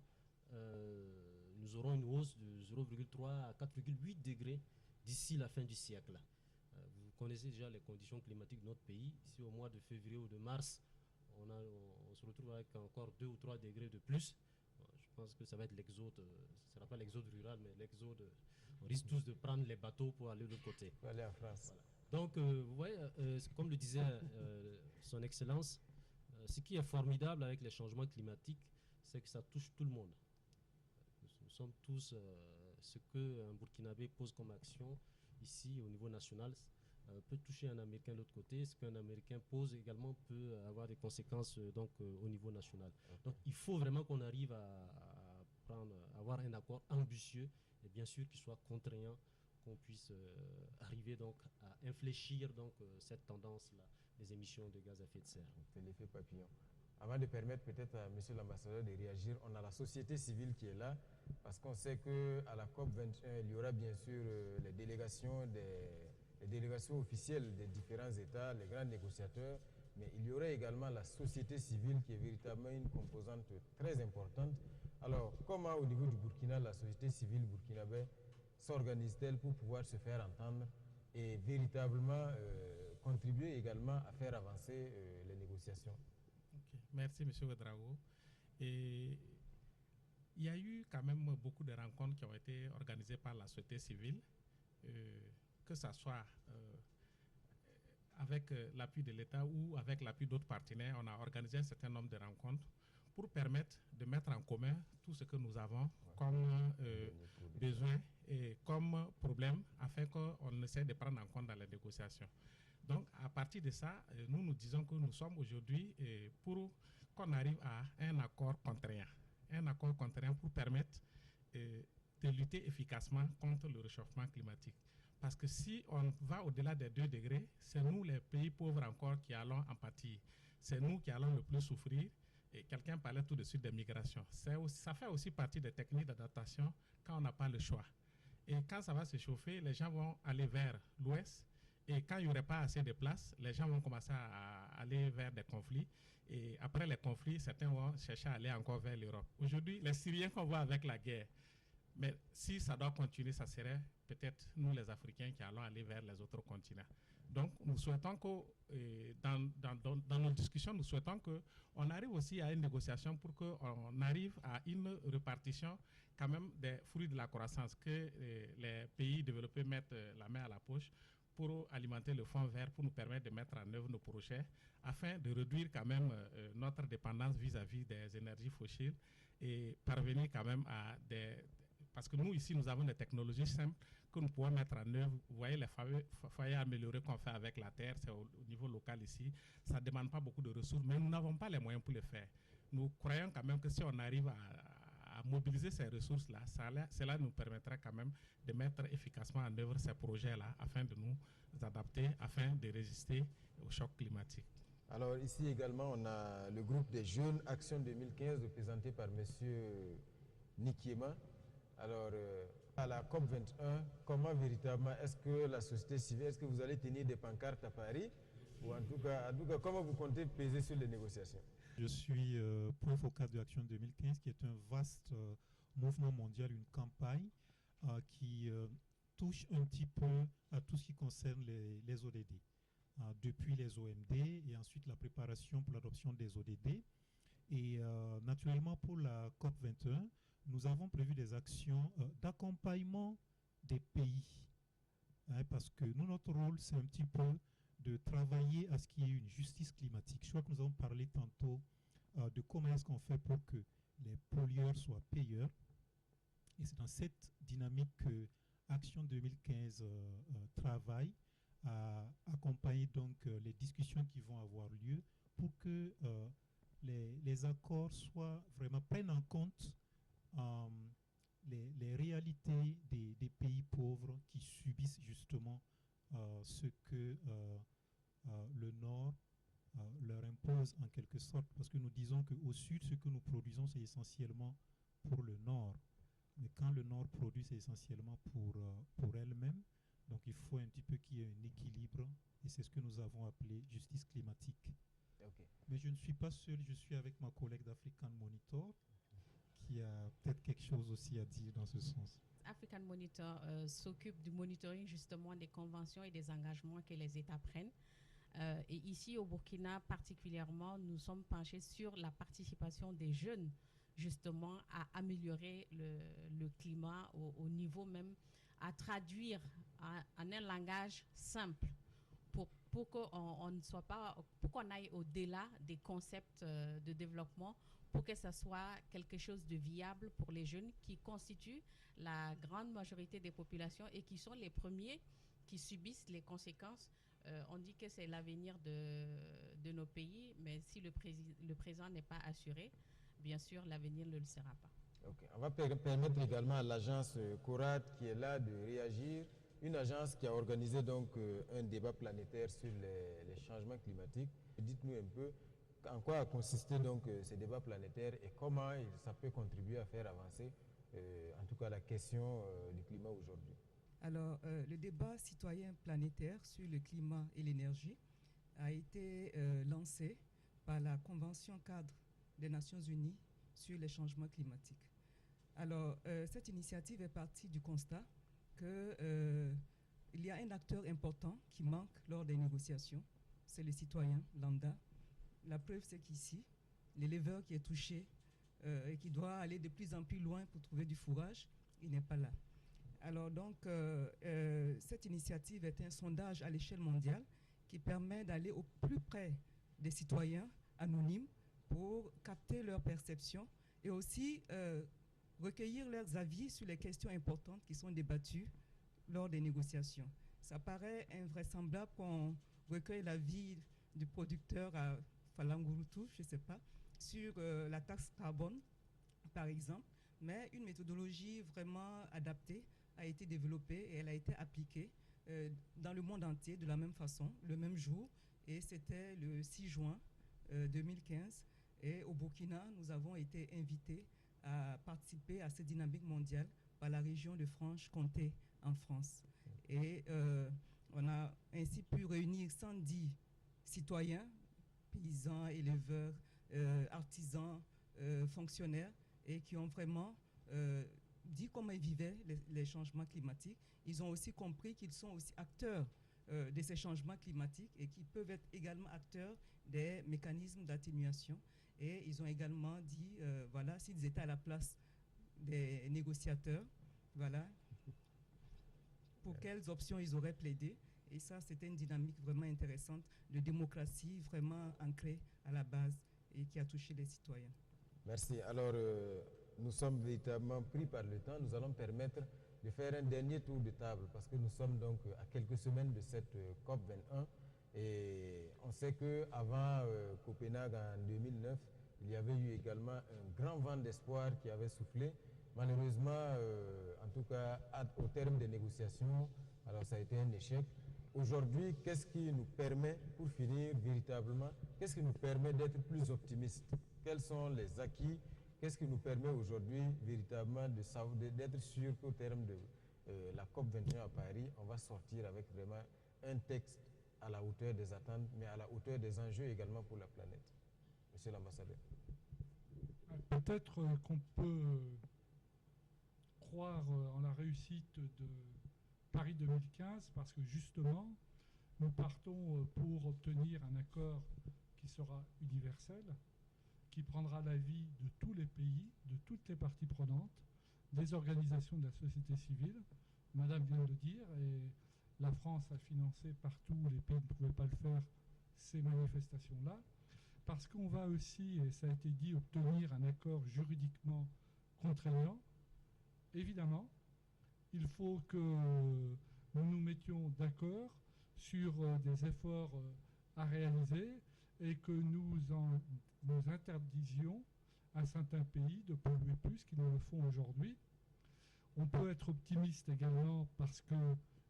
nous aurons une hausse de 0,3 à 4,8 degrés d'ici la fin du siècle. Vous connaissez déjà les conditions climatiques de notre pays. Si au mois de février ou de mars, on se retrouve avec encore 2 ou 3 degrés de plus, je pense que ça va être l'exode, ce ne sera pas l'exode rural, mais l'exode, on risque tous de prendre les bateaux pour aller de l'autre côté. Pour aller en France. Voilà. Donc, vous voyez, comme le disait son Excellence, ce qui est formidable avec les changements climatiques, c'est que ça touche tout le monde. Nous sommes tous, ce qu'un Burkinabé pose comme action ici au niveau national peut toucher un Américain de l'autre côté. Ce qu'un Américain pose également peut avoir des conséquences donc, au niveau national. Okay. Donc il faut vraiment qu'on arrive à avoir un accord ambitieux et bien sûr qu'il soit contraignant, qu'on puisse arriver donc à infléchir donc, cette tendance-là des émissions de gaz à effet de serre. C'est l'effet papillon. Avant de permettre peut-être à M. l'ambassadeur de réagir, on a la société civile qui est là, parce qu'on sait qu'à la COP21, il y aura bien sûr les délégations officielles des différents États, les grands négociateurs, mais il y aura également la société civile qui est véritablement une composante très importante. Alors, comment au niveau du Burkina, la société civile burkinabé s'organise-t-elle pour pouvoir se faire entendre et véritablement contribuer également à faire avancer les négociations? Okay. Merci, M. Ouedraogo. Et il y a eu quand même beaucoup de rencontres qui ont été organisées par la société civile, que ce soit avec l'appui de l'État ou avec l'appui d'autres partenaires. On a organisé un certain nombre de rencontres pour permettre de mettre en commun tout ce que nous avons comme besoin et comme problème afin qu'on essaie de prendre en compte dans les négociations. Donc, à partir de ça, nous disons que nous sommes aujourd'hui pour qu'on arrive à un accord contraignant. Un accord contraignant pour permettre de lutter efficacement contre le réchauffement climatique. Parce que si on va au-delà des 2 degrés, c'est nous, les pays pauvres encore, qui allons en pâtir. C'est nous qui allons le plus souffrir. Et quelqu'un parlait tout de suite des migrations. Ça fait aussi partie des techniques d'adaptation quand on n'a pas le choix. Et quand ça va se chauffer, les gens vont aller vers l'ouest. Et quand il n'y aurait pas assez de place, les gens vont commencer à aller vers des conflits. Et après les conflits, certains vont chercher à aller encore vers l'Europe. Aujourd'hui, les Syriens qu'on voit avec la guerre, mais si ça doit continuer, ça serait peut-être nous les Africains qui allons aller vers les autres continents. Donc nous souhaitons que, dans nos discussions, nous souhaitons qu'on arrive aussi à une négociation pour qu'on arrive à une répartition quand même des fruits de la croissance, que les pays développés mettent la main à la poche pour alimenter le fonds vert, pour nous permettre de mettre en œuvre nos projets, afin de réduire quand même notre dépendance vis-à-vis des énergies fossiles et parvenir quand même à des... Parce que nous, ici, nous avons des technologies simples que nous pouvons mettre en œuvre. Vous voyez les foyers améliorés qu'on fait avec la terre, c'est au niveau local ici. Ça ne demande pas beaucoup de ressources, mais nous n'avons pas les moyens pour le faire. Nous croyons quand même que si on arrive à mobiliser ces ressources-là, cela nous permettra quand même de mettre efficacement en œuvre ces projets-là afin de nous adapter, afin de résister au choc climatique. Alors ici également, on a le groupe des jeunes Action 2015 représenté par M. Nikiema. Alors, à la COP21, comment véritablement est-ce que la société civile, est-ce que vous allez tenir des pancartes à Paris? Ou en tout cas, comment vous comptez peser sur les négociations? Je suis point focal de Action 2015, qui est un vaste mouvement mondial, une campagne qui touche un petit peu à tout ce qui concerne les ODD. Depuis les OMD et ensuite la préparation pour l'adoption des ODD. Et naturellement, pour la COP21, nous avons prévu des actions d'accompagnement des pays. Parce que nous, notre rôle, c'est un petit peu de travailler à ce qu'il y ait une justice climatique. Je crois que nous avons parlé tantôt de comment est-ce qu'on fait pour que les pollueurs soient payeurs. Et c'est dans cette dynamique que Action 2015 travaille à accompagner donc les discussions qui vont avoir lieu pour que les accords prennent en compte les réalités des pays pauvres qui subissent justement ce que le Nord leur impose en quelque sorte, parce que nous disons qu'au Sud, ce que nous produisons, c'est essentiellement pour le Nord. Mais quand le Nord produit, c'est essentiellement pour elle-même. Donc il faut un petit peu qu'il y ait un équilibre, et c'est ce que nous avons appelé justice climatique. Okay. Mais je ne suis pas seul, je suis avec ma collègue d'African Monitor, qui a peut-être quelque chose aussi à dire dans ce sens. African Monitor s'occupe du monitoring justement des conventions et des engagements que les États prennent. Et ici au Burkina particulièrement, nous sommes penchés sur la participation des jeunes justement à améliorer le climat au niveau même, à traduire en un langage simple pour qu'on aille au-delà des concepts de développement, pour que ça soit quelque chose de viable pour les jeunes qui constituent la grande majorité des populations et qui sont les premiers qui subissent les conséquences. On dit que c'est l'avenir de nos pays, mais si le présent n'est pas assuré, bien sûr, l'avenir ne le sera pas. Okay. On va permettre également à l'agence CORAD qui est là de réagir, une agence qui a organisé donc un débat planétaire sur les changements climatiques. Dites-nous un peu en quoi a consisté donc ces débats planétaires et comment ça peut contribuer à faire avancer en tout cas la question du climat aujourd'hui. Alors, le débat citoyen planétaire sur le climat et l'énergie a été lancé par la Convention cadre des Nations Unies sur les changements climatiques. Alors, cette initiative est partie du constat qu'il y a un acteur important qui manque lors des négociations, c'est le citoyen lambda. La preuve, c'est qu'ici, l'éleveur qui est touché et qui doit aller de plus en plus loin pour trouver du fourrage, il n'est pas là. Alors donc, cette initiative est un sondage à l'échelle mondiale qui permet d'aller au plus près des citoyens anonymes pour capter leurs perceptions et aussi recueillir leurs avis sur les questions importantes qui sont débattues lors des négociations. Ça paraît invraisemblable qu'on recueille l'avis du producteur à Falangurutu, je ne sais pas, sur la taxe carbone, par exemple, mais une méthodologie vraiment adaptée a été développée et elle a été appliquée dans le monde entier de la même façon, le même jour, et c'était le 6 juin 2015. Et au Burkina, nous avons été invités à participer à cette dynamique mondiale par la région de Franche-Comté en France. Et on a ainsi pu réunir 110 citoyens, paysans, éleveurs, artisans, fonctionnaires, et qui ont vraiment dit comment ils vivaient les changements climatiques. Ils ont aussi compris qu'ils sont aussi acteurs de ces changements climatiques et qui peuvent être également acteurs des mécanismes d'atténuation. Et ils ont également dit, voilà, s'ils étaient à la place des négociateurs, voilà, pour quelles options ils auraient plaidé. Et ça, c'était une dynamique vraiment intéressante de démocratie vraiment ancrée à la base et qui a touché les citoyens. Merci. Alors, nous sommes véritablement pris par le temps. Nous allons permettre de faire un dernier tour de table parce que nous sommes donc à quelques semaines de cette COP 21 et on sait qu'avant Copenhague en 2009, il y avait eu également un grand vent d'espoir qui avait soufflé. Malheureusement, en tout cas au terme des négociations, alors ça a été un échec. Aujourd'hui, qu'est-ce qui nous permet, pour finir véritablement, qu'est-ce qui nous permet d'être plus optimistes? Quels sont les acquis? Qu'est-ce qui nous permet aujourd'hui véritablement d'être sûr qu'au terme de la COP 21 à Paris, on va sortir avec vraiment un texte à la hauteur des attentes, mais à la hauteur des enjeux également pour la planète? Monsieur l'ambassadeur. Peut-être qu'on peut croire en la réussite de Paris 2015 parce que justement, nous partons pour obtenir un accord qui sera universel, qui prendra l'avis de tous les pays, de toutes les parties prenantes, des organisations de la société civile. Madame vient de le dire, et la France a financé partout où les pays ne pouvaient pas le faire ces manifestations-là, parce qu'on va aussi, et ça a été dit, obtenir un accord juridiquement contraignant. Évidemment, il faut que nous nous mettions d'accord sur des efforts à réaliser et que nous interdisions à certains pays de polluer plus qu'ils ne le font aujourd'hui. On peut être optimiste également parce que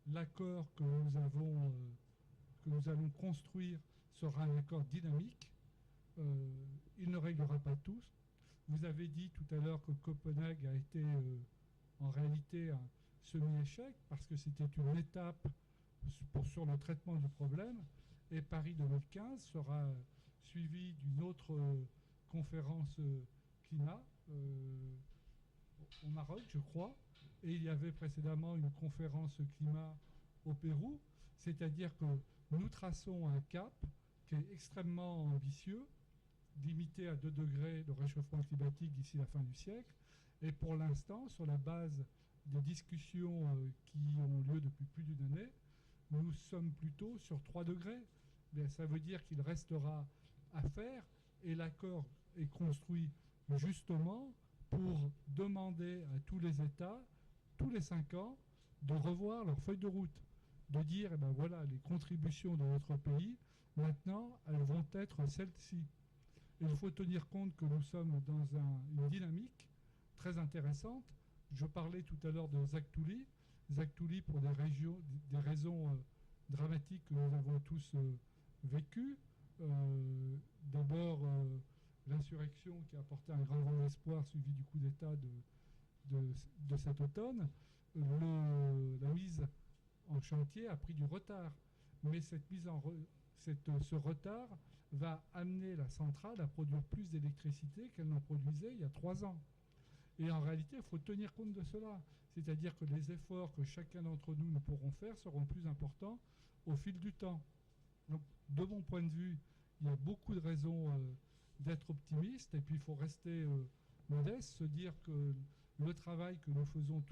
l'accord que nous allons construire sera un accord dynamique. Il ne réglera pas tous. Vous avez dit tout à l'heure que Copenhague a été en réalité un semi-échec parce que c'était une étape sur le traitement du problème, et Paris 2015 sera suivi d'une autre conférence climat au Maroc, je crois, et il y avait précédemment une conférence climat au Pérou, c'est-à-dire que nous traçons un cap qui est extrêmement ambitieux, limité à 2 degrés de réchauffement climatique d'ici la fin du siècle, et pour l'instant, sur la base des discussions qui ont lieu depuis plus d'une année, nous sommes plutôt sur 3 degrés. Bien, ça veut dire qu'il restera à faire, et l'accord est construit justement pour demander à tous les États, tous les 5 ans, de revoir leur feuille de route, de dire, eh ben voilà, les contributions de notre pays, maintenant, elles vont être celles-ci. Et il faut tenir compte que nous sommes dans une dynamique très intéressante. Je parlais tout à l'heure de Zagtouli. Zagtouli, pour des raisons dramatiques que nous avons tous vécues. D'abord, l'insurrection qui a apporté un grand vent d'espoir suivi du coup d'État de cet automne. La mise en chantier a pris du retard. Mais ce retard va amener la centrale à produire plus d'électricité qu'elle n'en produisait il y a 3 ans. Et en réalité, il faut tenir compte de cela. C'est-à-dire que les efforts que chacun d'entre nous pourrons faire seront plus importants au fil du temps. Donc, de mon point de vue, il y a beaucoup de raisons d'être optimiste, et puis il faut rester modeste, se dire que le travail que nous faisons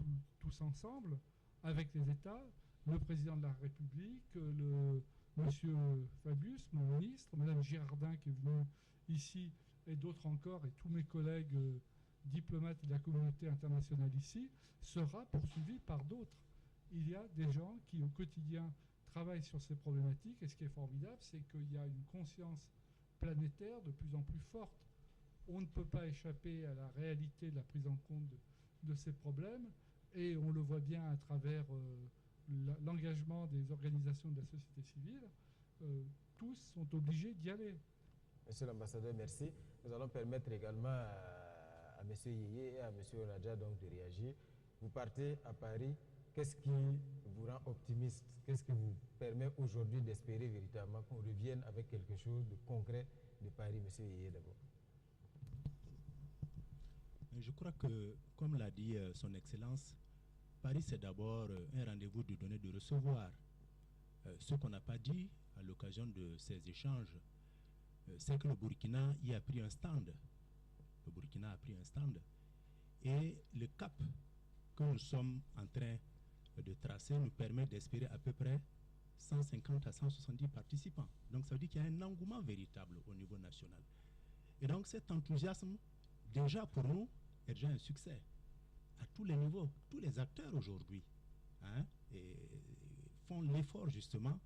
tous ensemble, avec les États, le président de la République, monsieur Fabius, mon ministre, madame Girardin qui est venue ici, et d'autres encore, et tous mes collègues diplomates de la communauté internationale ici, sera poursuivi par d'autres. Il y a des gens qui, au quotidien, travaillent sur ces problématiques, et ce qui est formidable, c'est qu'il y a une conscience planétaire de plus en plus forte. On ne peut pas échapper à la réalité de la prise en compte de ces problèmes, et on le voit bien à travers l'engagement des organisations de la société civile. Tous sont obligés d'y aller. Monsieur l'ambassadeur, merci. Nous allons permettre également à M. Yeye et à M. Onadja donc de réagir. Vous partez à Paris. Qu'est-ce qui vous rend optimiste? Qu'est-ce qui vous permet aujourd'hui d'espérer véritablement qu'on revienne avec quelque chose de concret de Paris? M. Yeye d'abord. Je crois que, comme l'a dit son Excellence, Paris c'est d'abord un rendez-vous de donner, de recevoir. Ce qu'on n'a pas dit à l'occasion de ces échanges, c'est que le Burkina y a pris un stand. Le Burkina a pris un stand. Et le cap que nous sommes en train de tracer nous permet d'espérer à peu près 150 à 170 participants. Donc ça veut dire qu'il y a un engouement véritable au niveau national. Et donc cet enthousiasme, déjà pour nous, est déjà un succès à tous les niveaux. Tous les acteurs aujourd'hui font l'effort justement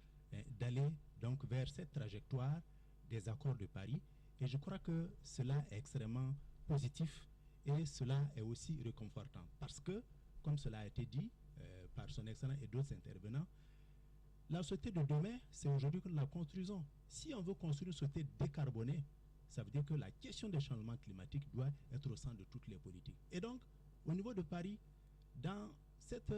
d'aller donc vers cette trajectoire des accords de Paris. Et je crois que cela est extrêmement positif et cela est aussi réconfortant. Parce que, comme cela a été dit par son excellence et d'autres intervenants, la société de demain, c'est aujourd'hui que nous la construisons. Si on veut construire une société décarbonée, ça veut dire que la question des changements climatiques doit être au centre de toutes les politiques. Et donc, au niveau de Paris, dans cette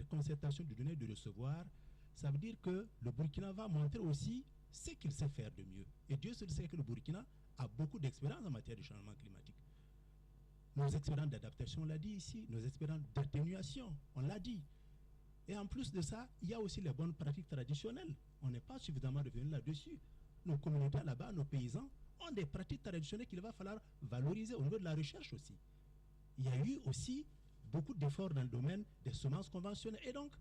concertation du donner et de recevoir, ça veut dire que le Burkina va montrer aussi ce qu'il sait faire de mieux. Et Dieu seul sait que le Burkina a beaucoup d'expérience en matière de changement climatique. Nos expériences d'adaptation, on l'a dit ici, nos expériences d'atténuation, on l'a dit. Et en plus de ça, il y a aussi les bonnes pratiques traditionnelles. On n'est pas suffisamment revenu là-dessus. Nos communautés là-bas, nos paysans, ont des pratiques traditionnelles qu'il va falloir valoriser au niveau de la recherche aussi. Il y a eu aussi beaucoup d'efforts dans le domaine des semences conventionnelles. Et donc,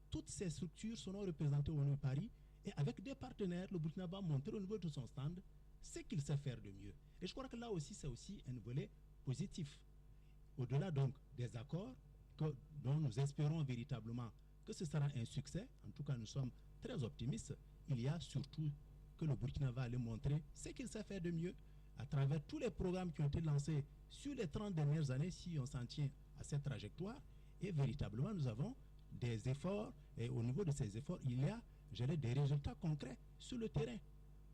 toutes ces structures seront représentées au niveau de Paris. Et avec des partenaires, le Burkina va montrer au niveau de son stand ce qu'il sait faire de mieux. Et je crois que là aussi, c'est aussi un volet positif. Au-delà donc des accords dont nous espérons véritablement que ce sera un succès, en tout cas nous sommes très optimistes, il y a surtout que le Burkina va aller montrer ce qu'il sait faire de mieux à travers tous les programmes qui ont été lancés sur les 30 dernières années, si on s'en tient à cette trajectoire. Et véritablement, nous avons des efforts, et au niveau de ces efforts, il y a, des résultats concrets sur le terrain.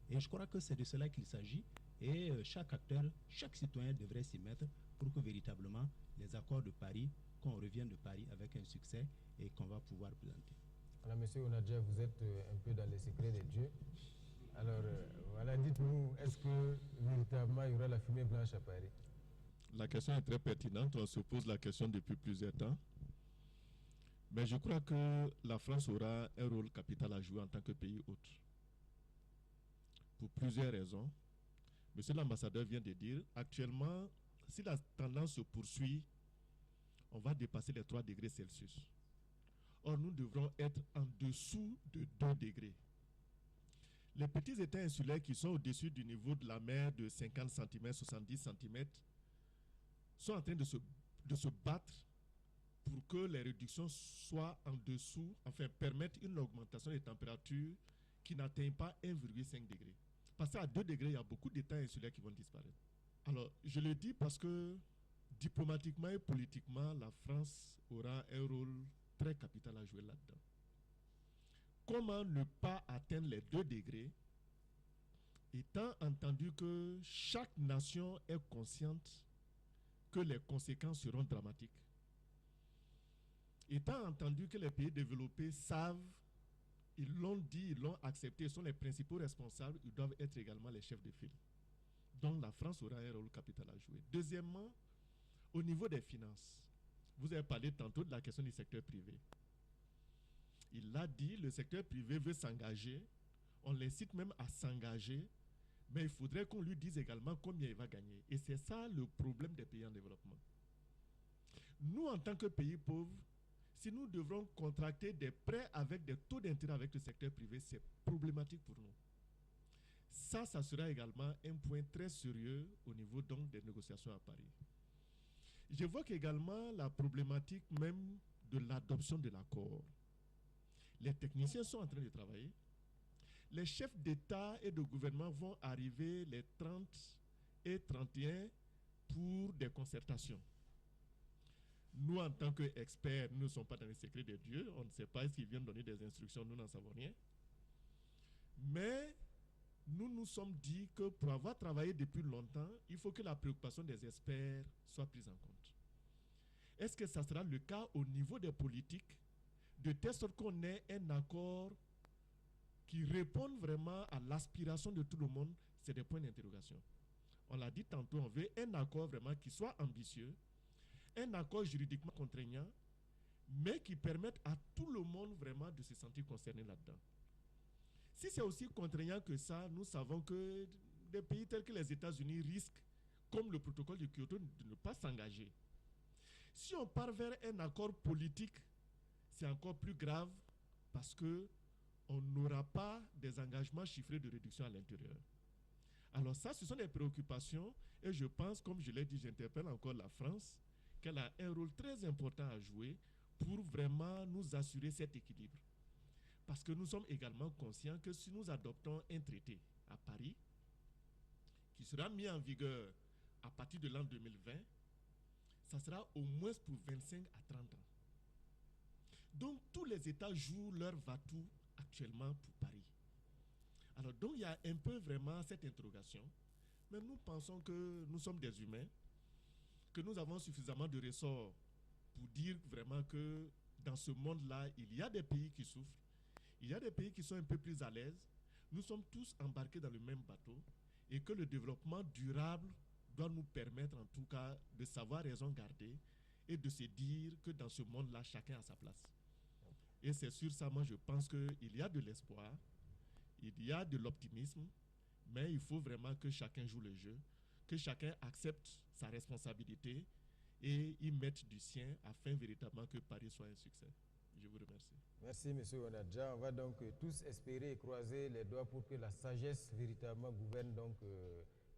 Et je crois que c'est de cela qu'il s'agit. Et chaque acteur, chaque citoyen devrait s'y mettre pour que véritablement les accords de Paris, qu'on revienne de Paris avec un succès et qu'on va pouvoir présenter. Alors, monsieur Onadja, vous êtes un peu dans les secrets des dieux. Alors, voilà, dites-nous, est-ce que véritablement il y aura la fumée blanche à Paris? La question est très pertinente. On se pose la question depuis plusieurs temps. Mais je crois que la France aura un rôle capital à jouer en tant que pays hôte. Pour plusieurs raisons. Monsieur l'ambassadeur vient de dire, actuellement, si la tendance se poursuit, on va dépasser les 3 degrés Celsius. Or, nous devrons être en dessous de 2 degrés. Les petits États insulaires qui sont au-dessus du niveau de la mer de 50 cm, 70 cm, sont en train de se battre pour que les réductions soient en dessous, enfin permettent une augmentation des températures qui n'atteignent pas 1,5 degré. Parce qu'à 2 degrés, il y a beaucoup d'États insulaires qui vont disparaître. Alors, je le dis parce que diplomatiquement et politiquement, la France aura un rôle très capital à jouer là-dedans. Comment ne pas atteindre les 2 degrés, étant entendu que chaque nation est consciente que les conséquences seront dramatiques. Étant entendu que les pays développés savent, ils l'ont dit, ils l'ont accepté, ils sont les principaux responsables, ils doivent être également les chefs de file. Donc la France aura un rôle capital à jouer. Deuxièmement, au niveau des finances, vous avez parlé tantôt de la question du secteur privé. Il l'a dit, le secteur privé veut s'engager, on l'incite même à s'engager, mais il faudrait qu'on lui dise également combien il va gagner. Et c'est ça le problème des pays en développement. Nous, en tant que pays pauvres, si nous devrons contracter des prêts avec des taux d'intérêt avec le secteur privé, c'est problématique pour nous. Ça sera également un point très sérieux au niveau donc des négociations à Paris. J'évoque également la problématique même de l'adoption de l'accord. Les techniciens sont en train de travailler. Les chefs d'État et de gouvernement vont arriver les 30 et 31 pour des concertations. Nous, en tant qu'experts, nous ne sommes pas dans les secrets de Dieu. On ne sait pas s'ils viennent donner des instructions, nous n'en savons rien. Mais nous nous sommes dit que pour avoir travaillé depuis longtemps, il faut que la préoccupation des experts soit prise en compte. Est-ce que ça sera le cas au niveau des politiques, de telle sorte qu'on ait un accord qui réponde vraiment à l'aspiration de tout le monde? C'est des points d'interrogation. On l'a dit tantôt, on veut un accord vraiment qui soit ambitieux, un accord juridiquement contraignant, mais qui permette à tout le monde vraiment de se sentir concerné là-dedans. Si c'est aussi contraignant que ça, nous savons que des pays tels que les États-Unis risquent, comme le protocole de Kyoto, de ne pas s'engager. Si on part vers un accord politique, c'est encore plus grave, parce qu'on n'aura pas des engagements chiffrés de réduction à l'intérieur. Alors ça, ce sont des préoccupations et je pense, comme je l'ai dit, j'interpelle encore la France, qu'elle a un rôle très important à jouer pour vraiment nous assurer cet équilibre. Parce que nous sommes également conscients que si nous adoptons un traité à Paris, qui sera mis en vigueur à partir de l'an 2020, ça sera au moins pour 25 à 30 ans. Donc tous les États jouent leur va-tout actuellement pour Paris. Alors donc il y a un peu vraiment cette interrogation, mais nous pensons que nous sommes des humains, que nous avons suffisamment de ressorts pour dire vraiment que dans ce monde-là, il y a des pays qui souffrent, il y a des pays qui sont un peu plus à l'aise, nous sommes tous embarqués dans le même bateau et que le développement durable doit nous permettre en tout cas de savoir raison garder et de se dire que dans ce monde-là, chacun a sa place. Et c'est sur ça, moi je pense qu'il y a de l'espoir, il y a de l'optimisme, mais il faut vraiment que chacun joue le jeu, que chacun accepte sa responsabilité et y mette du sien afin véritablement que Paris soit un succès. Je vous remercie. Merci, M. Onadja. On va donc tous espérer et croiser les doigts pour que la sagesse véritablement gouverne donc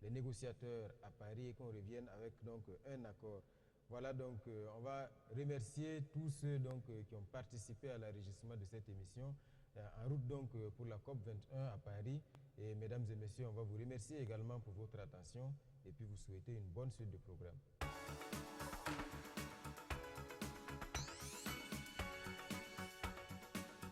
les négociateurs à Paris et qu'on revienne avec donc un accord. Voilà donc, on va remercier tous ceux donc qui ont participé à l'enregistrement de cette émission. En route donc pour la COP21 à Paris. Et mesdames et messieurs, on va vous remercier également pour votre attention et puis vous souhaiter une bonne suite de programme.